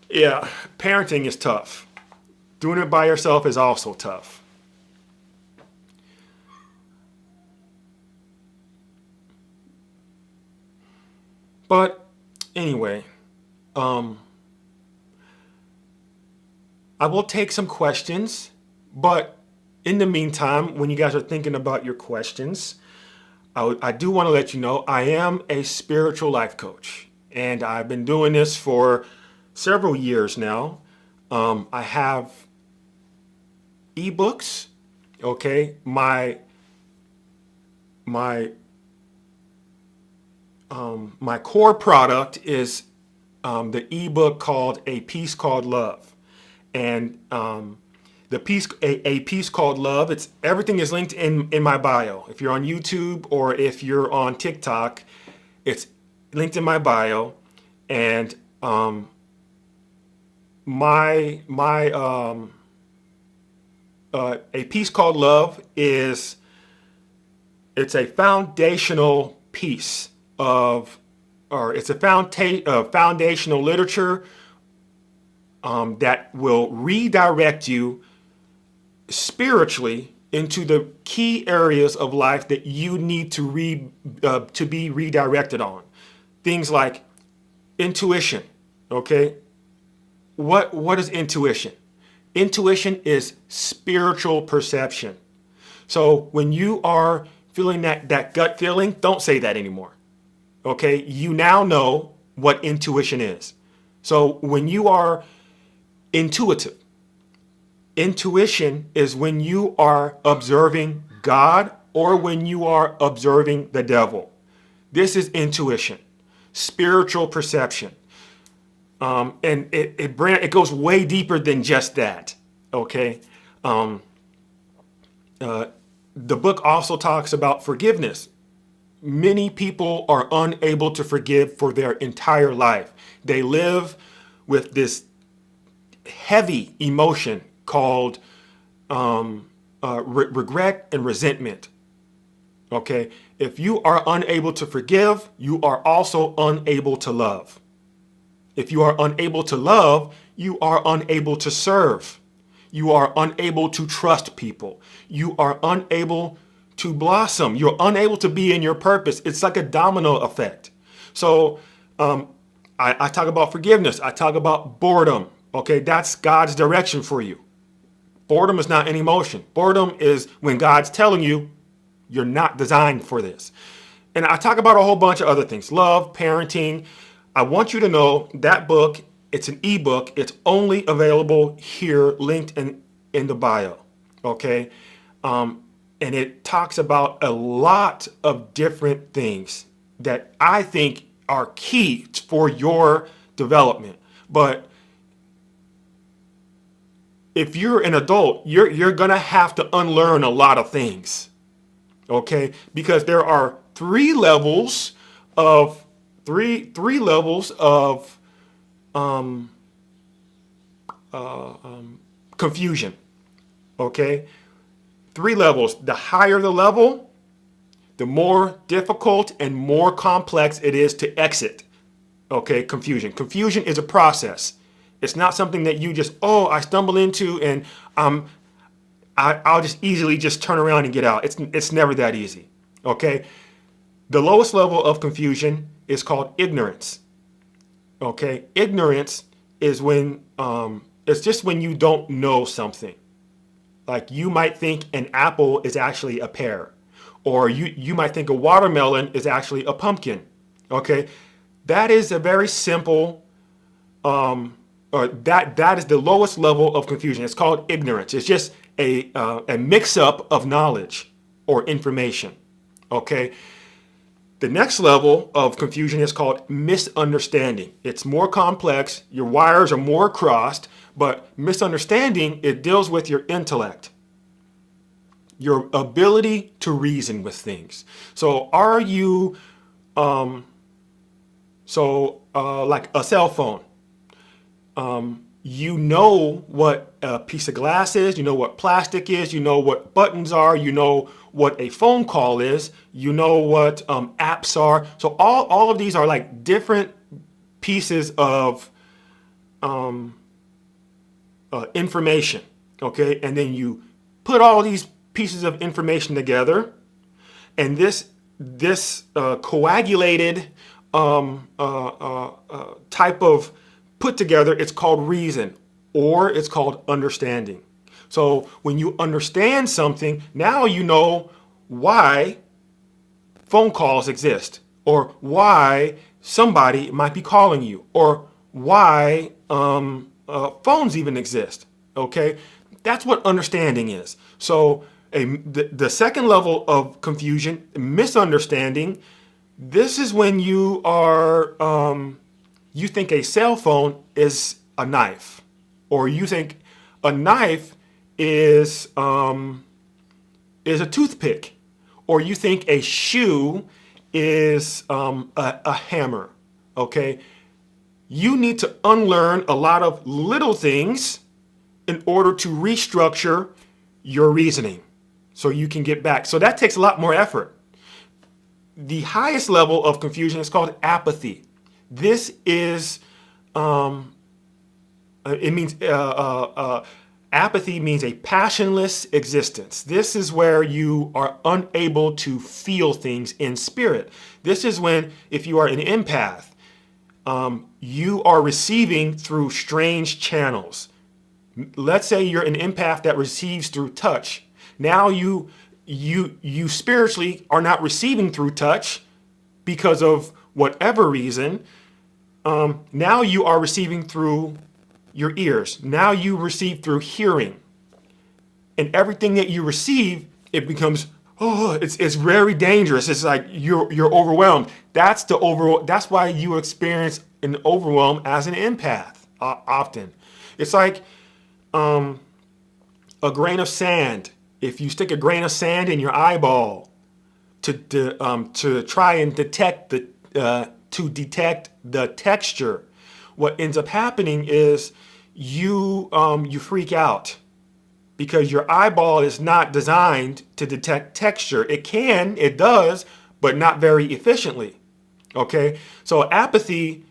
yeah, parenting is tough. Doing it by yourself is also tough. Anyway, um, I will take some questions, but in the meantime, when you guys are thinking about your questions, I do want to let you know I am a spiritual life coach, and I've been doing this for several years now. I have ebooks. Okay, my my core product is the ebook called A Peace Called Love, and a piece called Love. It's everything is linked in my bio. If you're on YouTube or if you're on TikTok, it's linked in my bio. And my A Piece Called Love is it's a foundational piece of, or it's a foundational literature that will redirect you spiritually into the key areas of life that you need to be redirected on. Things like intuition. Okay, what is intuition? Intuition is spiritual perception. So when you are feeling that gut feeling, don't say that anymore. Okay, you now know what intuition is. So when you are intuitive, intuition is when you are observing God or when you are observing the devil. This is intuition, spiritual perception. And it goes way deeper than just that. Okay. The book also talks about forgiveness. Many people are unable to forgive for their entire life. They live with this heavy emotion called regret and resentment. Okay. If you are unable to forgive, you are also unable to love. If you are unable to love, you are unable to serve. You are unable to trust people. You are unable to blossom. You're unable to be in your purpose. It's like a domino effect. So I talk about forgiveness. I talk about boredom. Okay, that's God's direction for you. Boredom is not an emotion. Boredom is when God's telling you you're not designed for this. And I talk about a whole bunch of other things. Love, parenting. I want you to know that book, it's an ebook. It's only available here, linked in the bio. Okay. And it talks about a lot of different things that I think are key for your development. But if you're an adult, you're going to have to unlearn a lot of things. Okay. Because there are three levels of confusion. Okay, three levels. The higher the level, the more difficult and more complex it is to exit. Okay, confusion. Confusion is a process. It's not something that you just I stumble into and I'll just easily just turn around and get out. It's never that easy. Okay, the lowest level of confusion is called ignorance. Okay, ignorance is when it's just when you don't know something. Like you might think an apple is actually a pear, or you might think a watermelon is actually a pumpkin. Okay, that is a very simple, or that is the lowest level of confusion. It's called ignorance. It's just a mix-up of knowledge or information. Okay. The next level of confusion is called misunderstanding. It's more complex. Your wires are more crossed, but misunderstanding, it deals with your intellect, your ability to reason with things. So are you, like a cell phone, you know what a piece of glass is, you know what plastic is, you know what buttons are, you know what a phone call is, you know what apps are. So all of these are like different pieces of information, okay? And then you put all these pieces of information together, and this coagulated type of put together, it's called reason, or it's called understanding. So when you understand something, now you know why phone calls exist, or why somebody might be calling you, or why phones even exist. Okay, that's what understanding is. So the second level of confusion, misunderstanding. This is when you are you think a cell phone is a knife, or you think a knife is a toothpick, or you think a shoe is a hammer. Okay, you need to unlearn a lot of little things in order to restructure your reasoning, so you can get back. So that takes a lot more effort. The highest level of confusion is called apathy. This is it means apathy means a passionless existence. This is where you are unable to feel things in spirit. This is when, if you are an empath, you are receiving through strange channels. Let's say you're an empath that receives through touch. Now you spiritually are not receiving through touch because of whatever reason. Now you are receiving through your ears. Now you receive through hearing. And everything that you receive, it becomes, it's very dangerous. It's like you're overwhelmed. That's why you experience an overwhelm as an empath often. It's like a grain of sand. If you stick a grain of sand in your eyeball to try and detect the texture, what ends up happening is you freak out, because your eyeball is not designed to detect texture. It does, but not very efficiently. Okay, so apathy,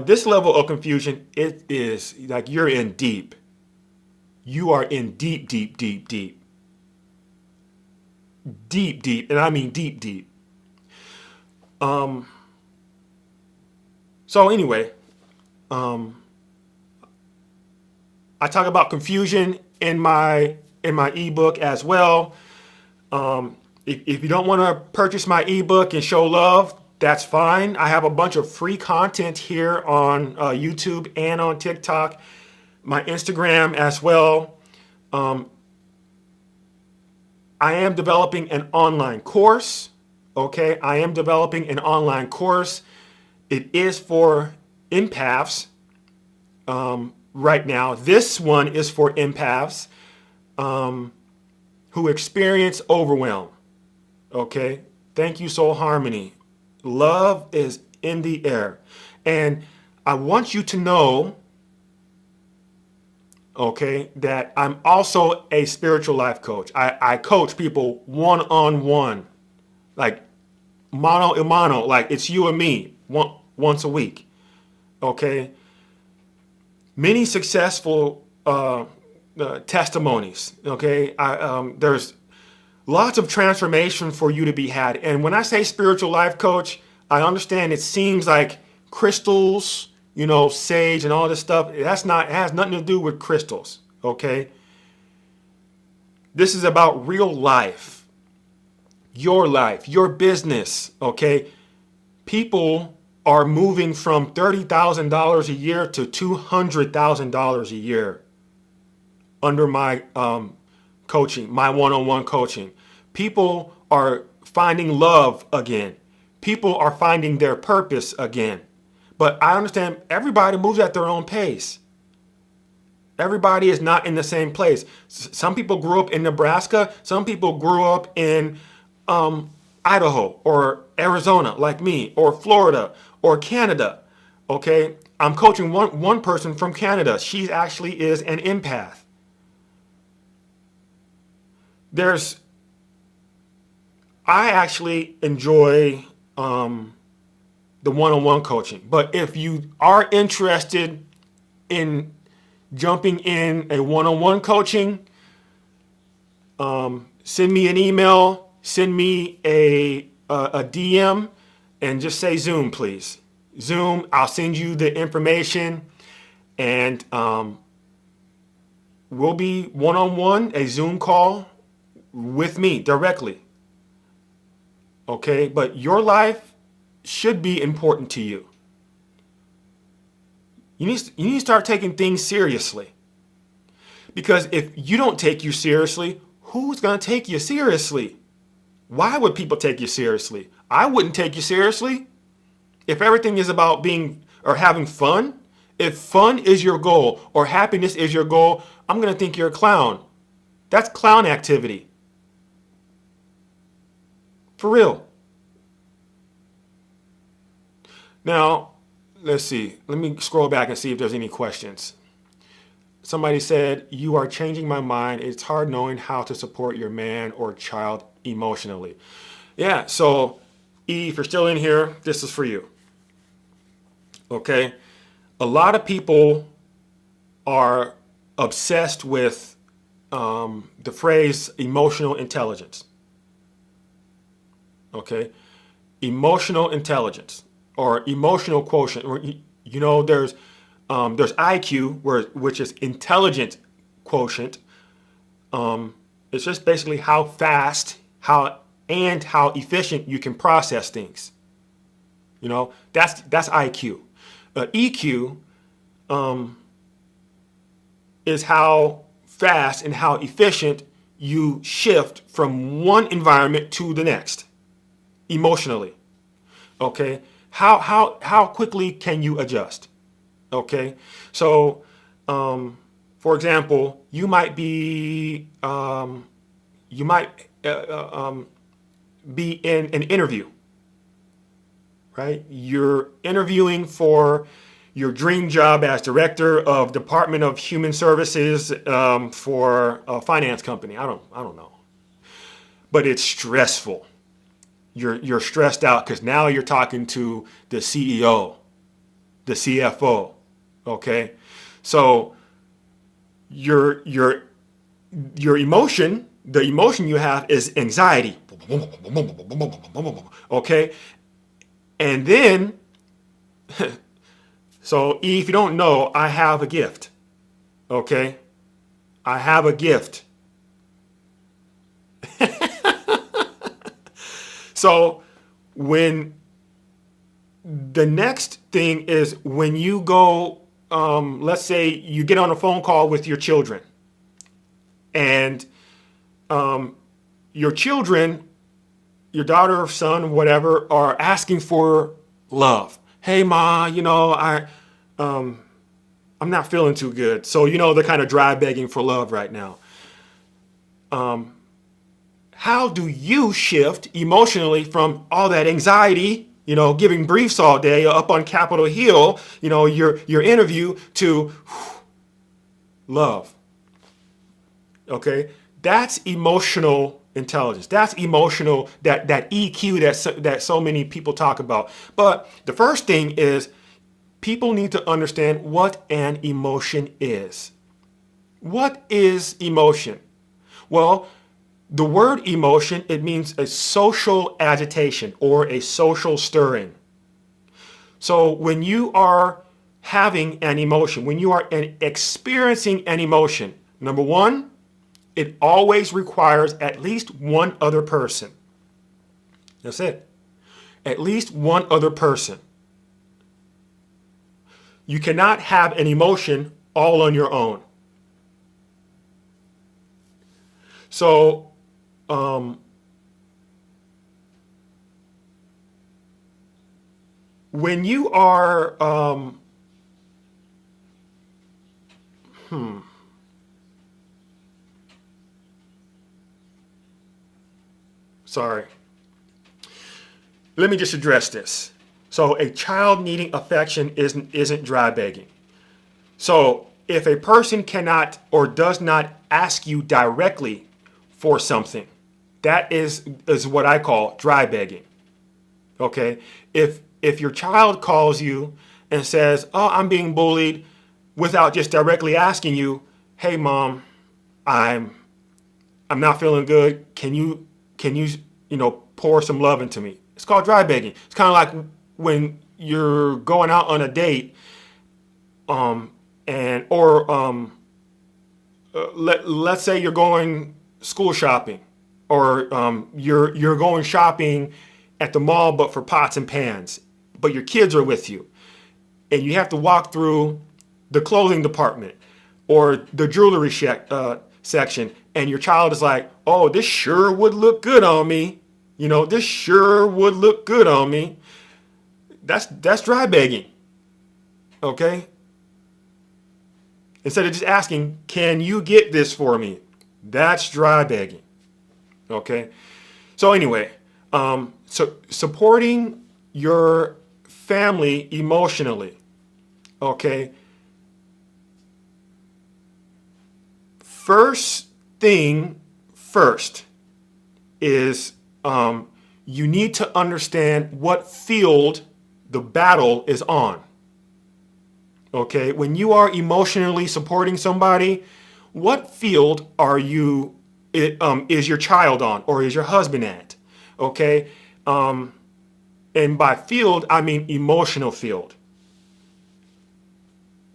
this level of confusion, it is like you're in deep. You are in deep, deep, deep, deep. Deep, deep, and I mean deep, deep. So anyway, I talk about confusion in my ebook as well. If you don't want to purchase my ebook and show love, that's fine. I have a bunch of free content here on YouTube and on TikTok, my Instagram as well. I am developing an online course. Okay, I am developing an online course. It is for empaths right now. This one is for empaths who experience overwhelm. Okay, thank you, Soul Harmony. Love is in the air. And I want you to know, okay, that I'm also a spiritual life coach. I coach people one-on-one, like mano a mano, like it's you and me, once a week. Okay. Many successful testimonies. Okay. There's lots of transformation for you to be had. And when I say spiritual life coach, I understand it seems like crystals, sage and all this stuff. It has nothing to do with crystals. Okay. This is about real life, your business. Okay. People are moving from $30,000 a year to $200,000 a year under my coaching, my one-on-one coaching. People are finding love again. People are finding their purpose again. But I understand everybody moves at their own pace. Everybody is not in the same place. Some people grew up in Nebraska. Some people grew up in Idaho or Arizona like me, or Florida or Canada. Okay, I'm coaching one person from Canada. She actually is an empath. I actually enjoy the one-on-one coaching. But if you are interested in jumping in a one-on-one coaching, send me an email, send me a DM, and just say Zoom, please. Zoom, I'll send you the information, and we'll be one-on-one, a Zoom call with me directly. Okay, but your life should be important to you. You need to start taking things seriously. Because if you don't take you seriously, who's going to take you seriously? Why would people take you seriously? I wouldn't take you seriously. If everything is about being or having fun, if fun is your goal or happiness is your goal, I'm going to think you're a clown. That's clown activity. For real. Now, let's see. Let me scroll back and see if there's any questions. Somebody said, you are changing my mind. It's hard knowing how to support your man or child emotionally. Yeah, so E, if you're still in here, this is for you. Okay? A lot of people are obsessed with the phrase emotional intelligence. Okay? Emotional intelligence or emotional quotient. You know, there's IQ, which is intelligent quotient. It's just basically how fast, how efficient you can process things. You know, that's IQ. EQ is how fast and how efficient you shift from one environment to the next, emotionally. Okay, how quickly can you adjust? Okay, so for example, you might be be in an interview, right? You're interviewing for your dream job as director of Department of Human Services for a finance company. I don't know, but it's stressful. You're stressed out because now you're talking to the CEO, the CFO. Okay, so your emotion, the emotion you have is anxiety. Okay, and then, so if you don't know, I have a gift. Okay, I have a gift. So when the next thing is when you go, let's say you get on a phone call with your children, and your children, your daughter or son, whatever, are asking for love. Hey, Ma, you know, I'm not feeling too good. So, you know, they're kind of dry begging for love right now. How do you shift emotionally from all that anxiety, you know, giving briefs all day up on Capitol Hill, you know, your interview to love? Okay, that's emotional intelligence. That's emotional, that EQ that so many people talk about. But the first thing is people need to understand what an emotion is. What is emotion? Well, the word emotion, it means a social agitation or a social stirring. So when you are having an emotion, when you are experiencing an emotion, number one, it always requires at least one other person. That's it. At least one other person. You cannot have an emotion all on your own. So, when you are, sorry. Let me just address this. So a child needing affection isn't dry begging. So if a person cannot or does not ask you directly for something, that is what I call dry begging. Okay? If your child calls you and says, "Oh, I'm being bullied," without just directly asking you, "Hey, Mom, I'm not feeling good. Can you pour some love into me?" It's called dry begging. It's kind of like when you're going out on a date, and or let's say you're going school shopping, or you're going shopping at the mall, but for pots and pans, but your kids are with you, and you have to walk through the clothing department or the jewelry section, and your child is like, "Oh, this sure would look good on me. This sure would look good on me." That's dry begging. Okay? Instead of just asking, "Can you get this for me?" That's dry begging. Okay? So anyway, so supporting your family emotionally. Okay? First thing first is you need to understand what field the battle is on. Okay, when you are emotionally supporting somebody, what field is your child on, or is your husband at? Okay, and by field I mean emotional field.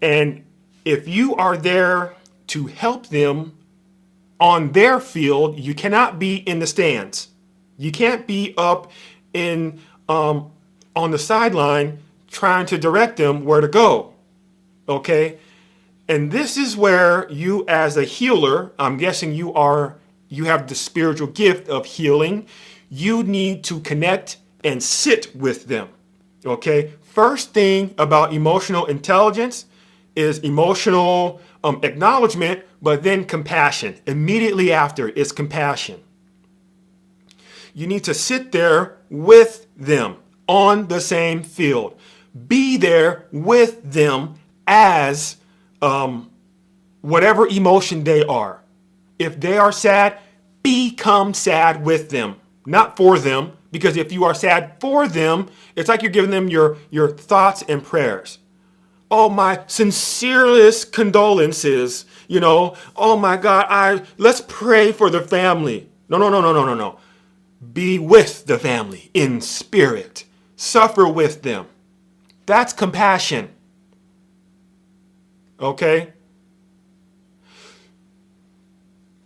And if you are there to help them on their field, you cannot be in the stands. You can't be up in on the sideline trying to direct them where to go. Okay? And this is where you, as a healer, I'm guessing you have the spiritual gift of healing. You need to connect and sit with them. Okay? First thing about emotional intelligence is emotional acknowledgement, but then compassion. Immediately after is compassion. You need to sit there with them on the same field. Be there with them as whatever emotion they are. If they are sad, become sad with them, not for them. Because if you are sad for them, it's like you're giving them your thoughts and prayers. Oh, my sincerest condolences. Oh my God, let's pray for the family. No. Be with the family in spirit. Suffer with them. That's compassion. Okay?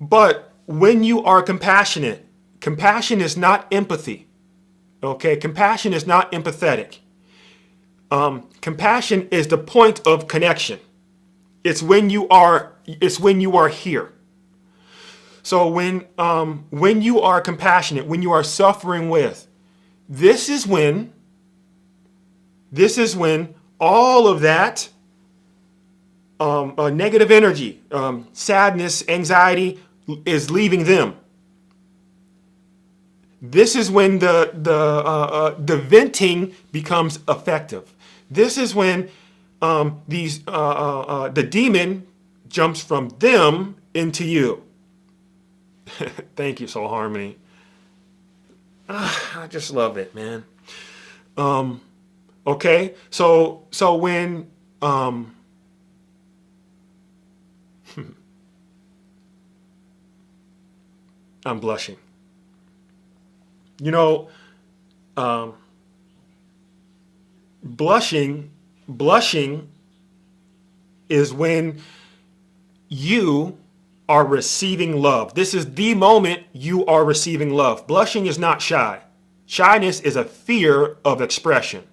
But when you are compassionate, compassion is not empathy. Okay? Compassion is not empathetic. Compassion is the point of connection. It's when you are here. So when you are compassionate, when you are suffering with, this is when all of that negative energy, sadness, anxiety is leaving them. This is when the venting becomes effective. This is when the demon jumps from them into you. Thank you, Soul Harmony. I just love it, man. Okay, so when I'm blushing. Blushing is when you are receiving love. This is the moment you are receiving love. Blushing is not shy. Shyness is a fear of expression.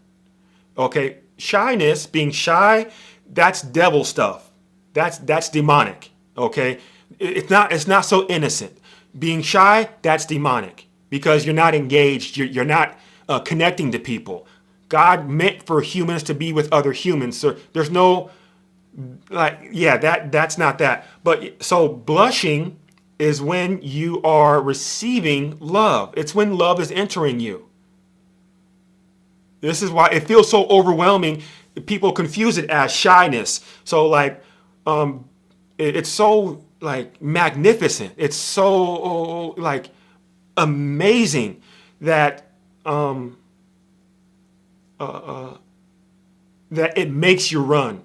Okay? Shyness, being shy, that's devil stuff. That's demonic. Okay? It's not so innocent. Being shy, that's demonic because you're not engaged. You're not connecting to people. God meant for humans to be with other humans. So there's no that's not that. But so blushing is when you are receiving love. It's when love is entering you. This is why it feels so overwhelming. People confuse it as shyness. So it's so magnificent. It's so amazing that that it makes you run.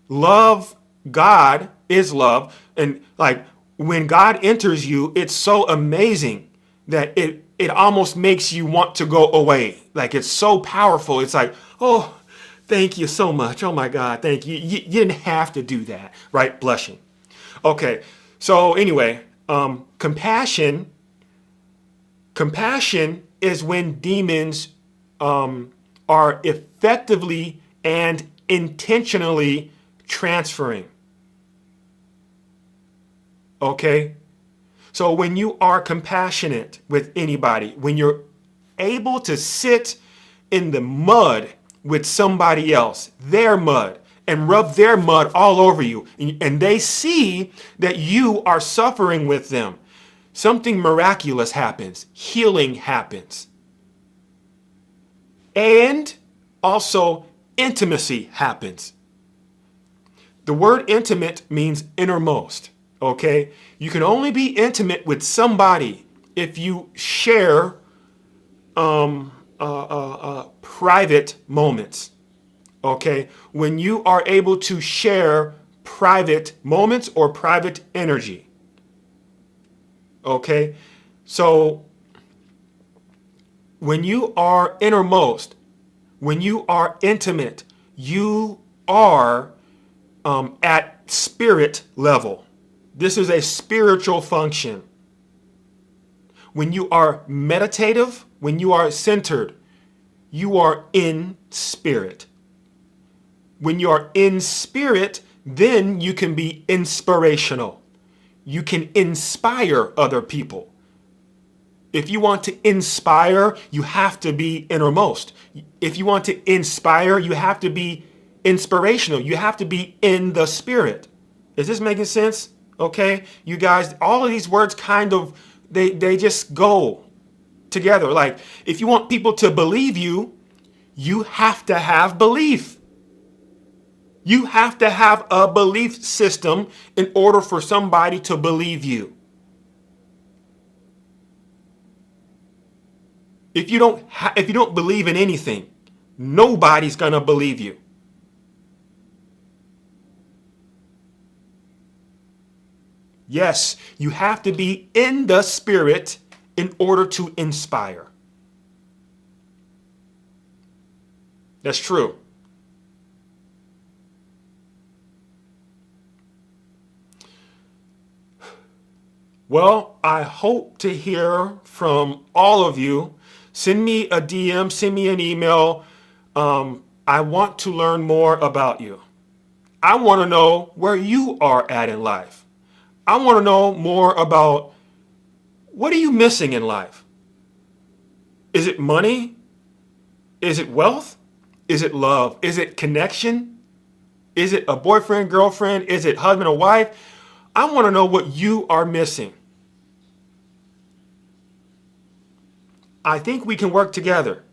Love, God is love, and when God enters you, it's so amazing that it almost makes you want to go away. Like it's so powerful. It's like, oh, thank you so much. Oh my God, thank you. You didn't have to do that, right? Blushing. Okay, so anyway, compassion is when demons are effectively and intentionally transferring. Okay? So when you are compassionate with anybody, when you're able to sit in the mud with somebody else, their mud, and rub their mud all over you, and they see that you are suffering with them, something miraculous happens. Healing happens. And also intimacy happens. The word intimate means innermost. Okay? You can only be intimate with somebody if you share private moments. Okay? When you are able to share private moments or private energy. Okay? So when you are innermost, when you are intimate, you are at spirit level. This is a spiritual function. When you are meditative, when you are centered, you are in spirit. When you are in spirit, then you can be inspirational. You can inspire other people. If you want to inspire, you have to be innermost. If you want to inspire, you have to be inspirational. You have to be in the spirit. Is this making sense? Okay, you guys, all of these words kind of, they just go together. Like, if you want people to believe you, you have to have belief. You have to have a belief system in order for somebody to believe you. If you don't believe in anything, nobody's gonna believe you. Yes, you have to be in the spirit in order to inspire. That's true. Well, I hope to hear from all of you. Send me a DM, send me an email. I want to learn more about you. I want to know where you are at in life. I want to know more about what are you missing in life? Is it money? Is it wealth? Is it love? Is it connection? Is it a boyfriend, girlfriend? Is it husband or wife? I want to know what you are missing. I think we can work together,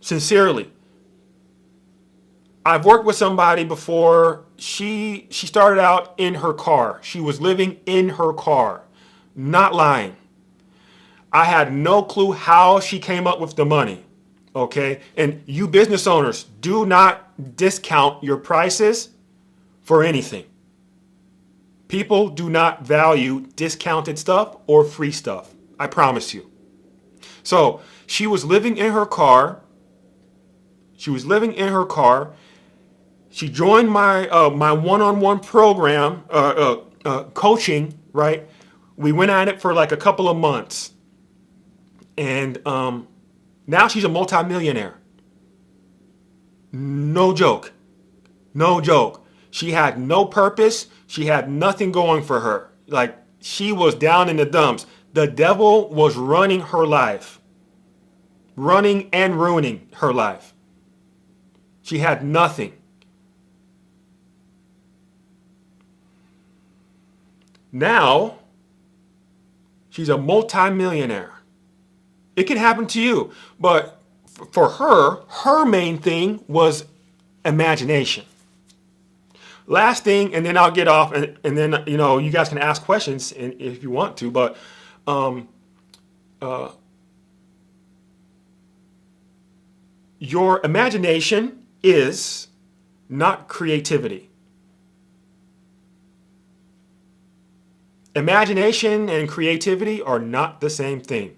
sincerely. I've worked with somebody before. She started out in her car. She was living in her car. Not lying. I had no clue how she came up with the money. Okay? And you business owners, do not discount your prices for anything. People do not value discounted stuff or free stuff. I promise you. So she was living in her car. She joined my my one-on-one program, coaching. Right? We went at it for like a couple of months, and now she's a multimillionaire. No joke. No joke. She had no purpose. She had nothing going for her. Like, she was down in the dumps. The devil was running her life. Running and ruining her life. She had nothing. Now, she's a multimillionaire. It can happen to you. But for her, her main thing was imagination. Last thing, and then I'll get off, and then, you guys can ask questions if you want to, but your imagination is not creativity. Imagination and creativity are not the same thing.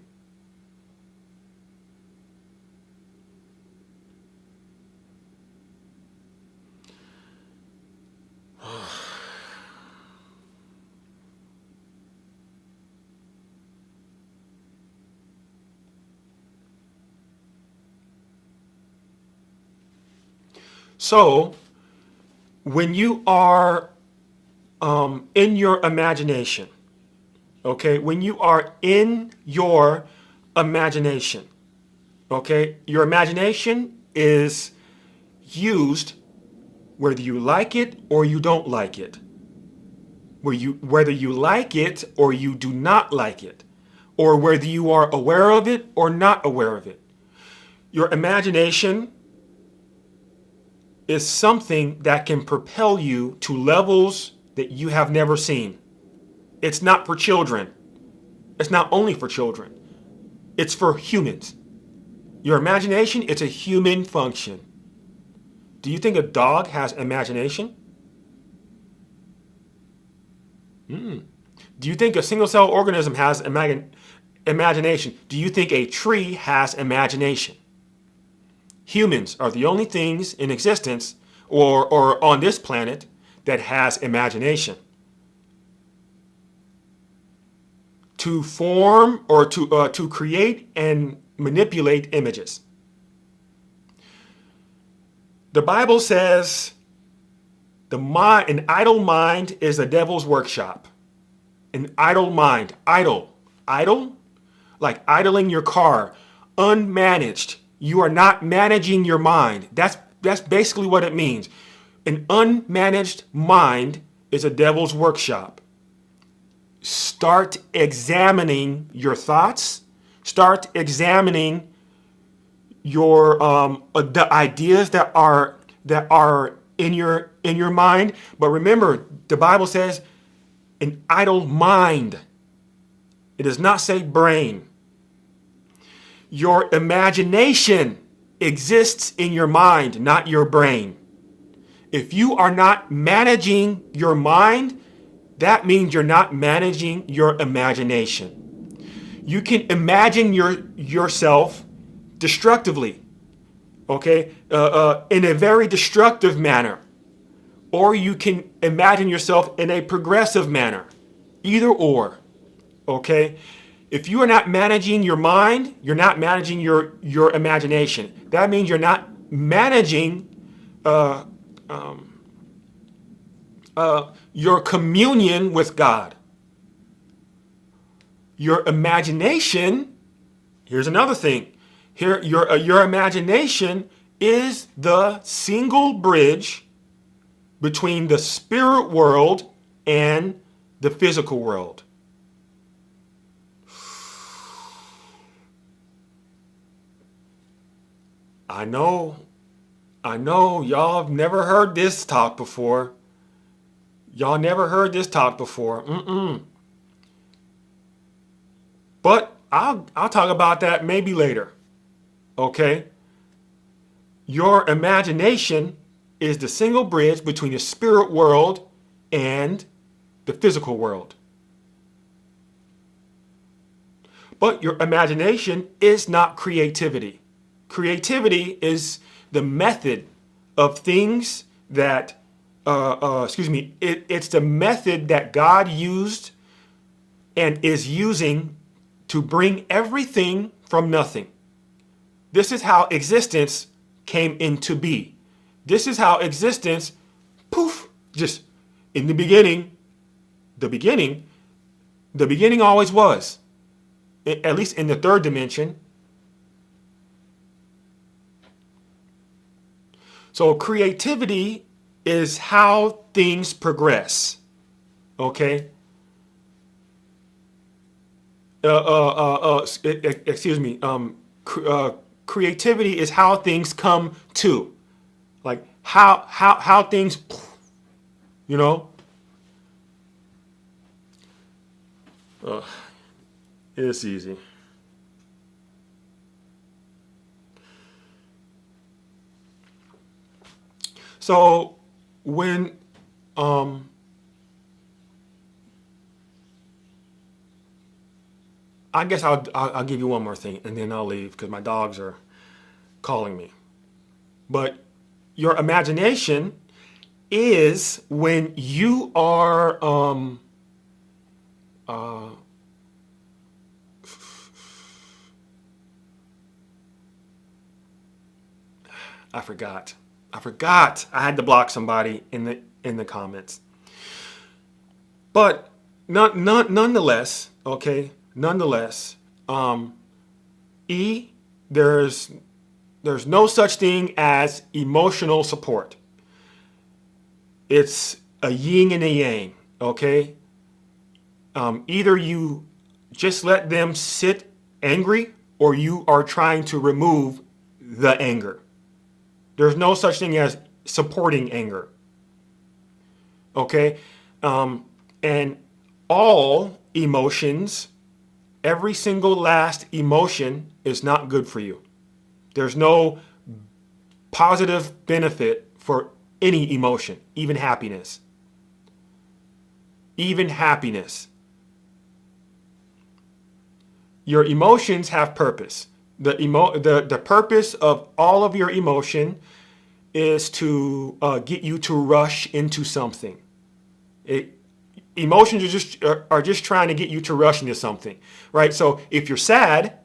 So when you are in your imagination, okay, when you are in your imagination, okay, your imagination is used whether you like it or you don't like it, whether you like it or you do not like it, or whether you are aware of it or not aware of it. Your imagination is something that can propel you to levels that you have never seen. It's not for children. It's not only for children. It's for humans. Your imagination, it's a human function. Do you think a dog has imagination? Do you think a single cell organism has imagination? Do you think a tree has imagination? Humans are the only things in existence or on this planet that has imagination. To form or to create and manipulate images. The Bible says an idle mind is the devil's workshop. An idle mind. Idle? Like idling your car. Unmanaged. You are not managing your mind. That's basically what it means. An unmanaged mind is a devil's workshop. Start examining your thoughts. Start examining your the ideas that are in your mind. But remember, the Bible says an idle mind. It does not say brain. Your imagination exists in your mind, not your brain. If you are not managing your mind, that means you're not managing your imagination. You can imagine yourself destructively, okay, in a very destructive manner. Or you can imagine yourself in a progressive manner. Either or, okay? If you are not managing your mind, you're not managing your imagination. That means you're not managing your communion with God. Your imagination, here's another thing. Here, your imagination is the single bridge between the spirit world and the physical world. I know, y'all have never heard this talk before. Y'all never heard this talk before. But I'll talk about that maybe later. Okay? Your imagination is the single bridge between the spirit world and the physical world. But your imagination is not creativity. Creativity is the method of things that, it's the method that God used and is using to bring everything from nothing. This is how existence came into be. This is how existence, poof, just in the beginning always was. At least in the third dimension. So creativity is how things progress. Okay? Creativity is how things come to. Like how things, you know? It's easy. So when I guess I'll give you one more thing and then I'll leave because my dogs are calling me. But your imagination is when you are I forgot. I forgot. I had to block somebody in the comments. But nonetheless, okay, nonetheless, E, there's no such thing as emotional support. It's a yin and a yang, okay? Either you just let them sit angry or you are trying to remove the anger. There's no such thing as supporting anger, okay? And all emotions, every single last emotion is not good for you. There's no positive benefit for any emotion, even happiness. Even happiness. Your emotions have purpose. The purpose of all of your emotion is to get you to rush into something. Emotions are just trying to get you to rush into something, right? So if you're sad,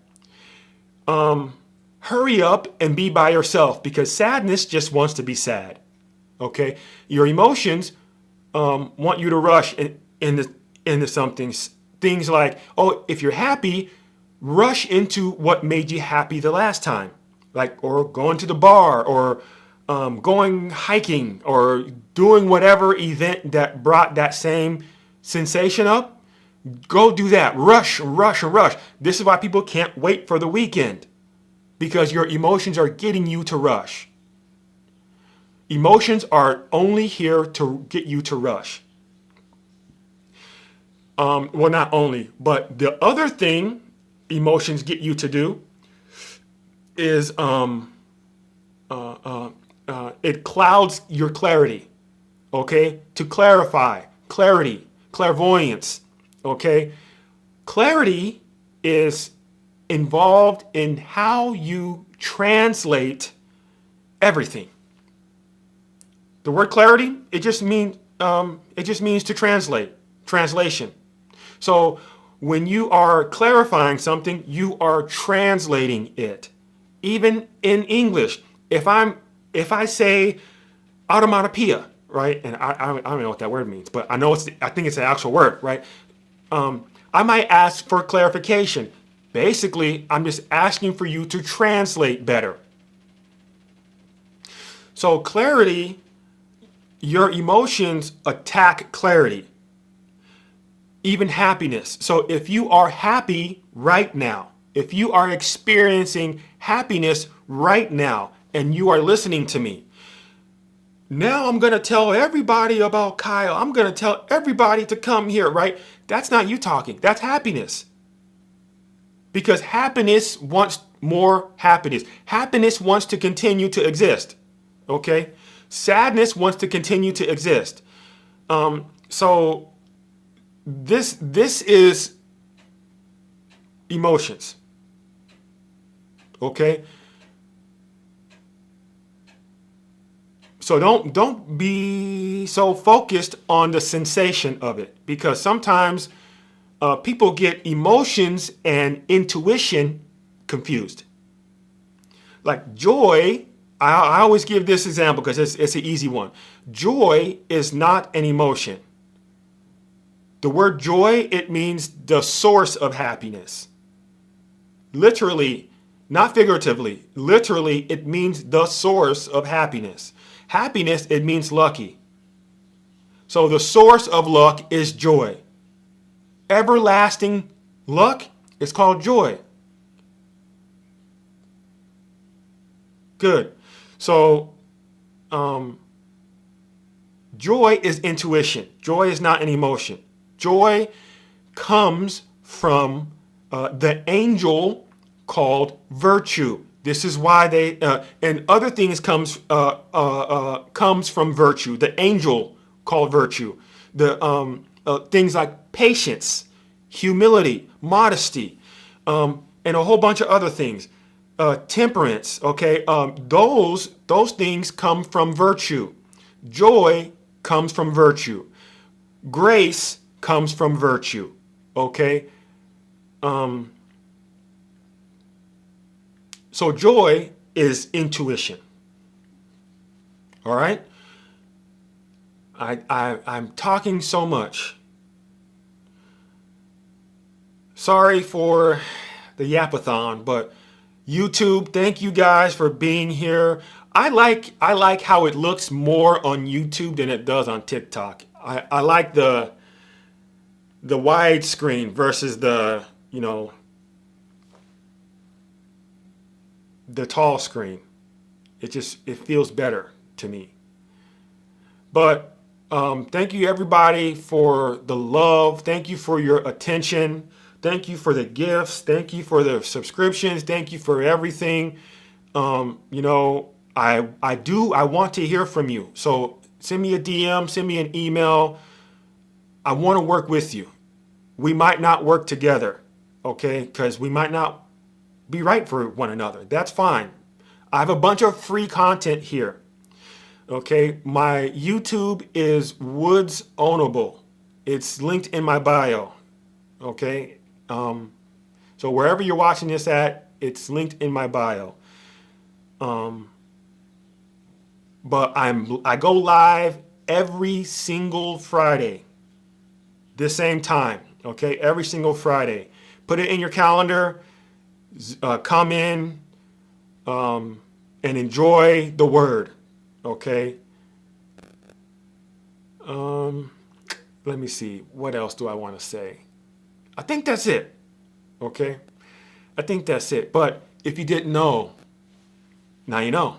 hurry up and be by yourself, because sadness just wants to be sad. Okay, your emotions want you to rush into something. Things like, oh, if you're happy, rush into what made you happy the last time, like, or going to the bar, or going hiking, or doing whatever event that brought that same sensation up. Go do that. Rush, rush, and rush. This is why people can't wait for the weekend, because your emotions are getting you to rush. Emotions are only here to get you to rush. Well, not only, but the other thing emotions get you to do is it clouds your clarity. Okay, to clarify, clarity, clairvoyance. Okay, clarity is involved in how you translate everything. The word clarity, it just means to translate, translation. So when you are clarifying something, you are translating it. Even in English, if I say automatopoeia, right? And I don't know what that word means, but I think it's an actual word, right? I might ask for clarification. Basically, I'm just asking for you to translate better. So clarity, your emotions attack clarity. Even happiness. So if you are happy right now, if you are experiencing happiness right now, and you are listening to me, now I'm going to tell everybody about Kyle. I'm going to tell everybody to come here, right? That's not you talking. That's happiness. Because happiness wants more happiness. Happiness wants to continue to exist. Okay? Sadness wants to continue to exist. So this is emotions. Okay? So don't be so focused on the sensation of it, because sometimes people get emotions and intuition confused. Like joy, I always give this example because it's an easy one. Joy is not an emotion. The word joy, it means the source of happiness. Literally, not figuratively, literally, it means the source of happiness. Happiness, it means lucky. So the source of luck is joy. Everlasting luck is called joy. Good. So joy is intuition. Joy is not an emotion. Joy comes from the angel called virtue. This is why they and other things comes from virtue. The angel called virtue. The things like patience, humility, modesty, and a whole bunch of other things. Temperance. Okay, those things come from virtue. Joy comes from virtue. Grace comes from virtue. Okay. So joy is intuition. All right. I'm talking so much. Sorry for the yapathon, but YouTube, thank you guys for being here. I like how it looks more on YouTube than it does on TikTok. I like the wide screen versus the, the tall screen. It feels better to me. But thank you everybody for the love. Thank you for your attention. Thank you for the gifts. Thank you for the subscriptions. Thank you for everything. I want to hear from you. So send me a DM, send me an email. I want to work with you. We might not work together, okay? Because we might not be right for one another. That's fine. I have a bunch of free content here. Okay, my YouTube is Woods Ownable. It's linked in my bio. Okay, so wherever you're watching this at, it's linked in my bio. But I go live every single Friday, the same time. Okay, every single Friday. Put it in your calendar. Come in and enjoy the word. Okay. Let me see. What else do I want to say? I think that's it. Okay. I think that's it. But if you didn't know, now you know.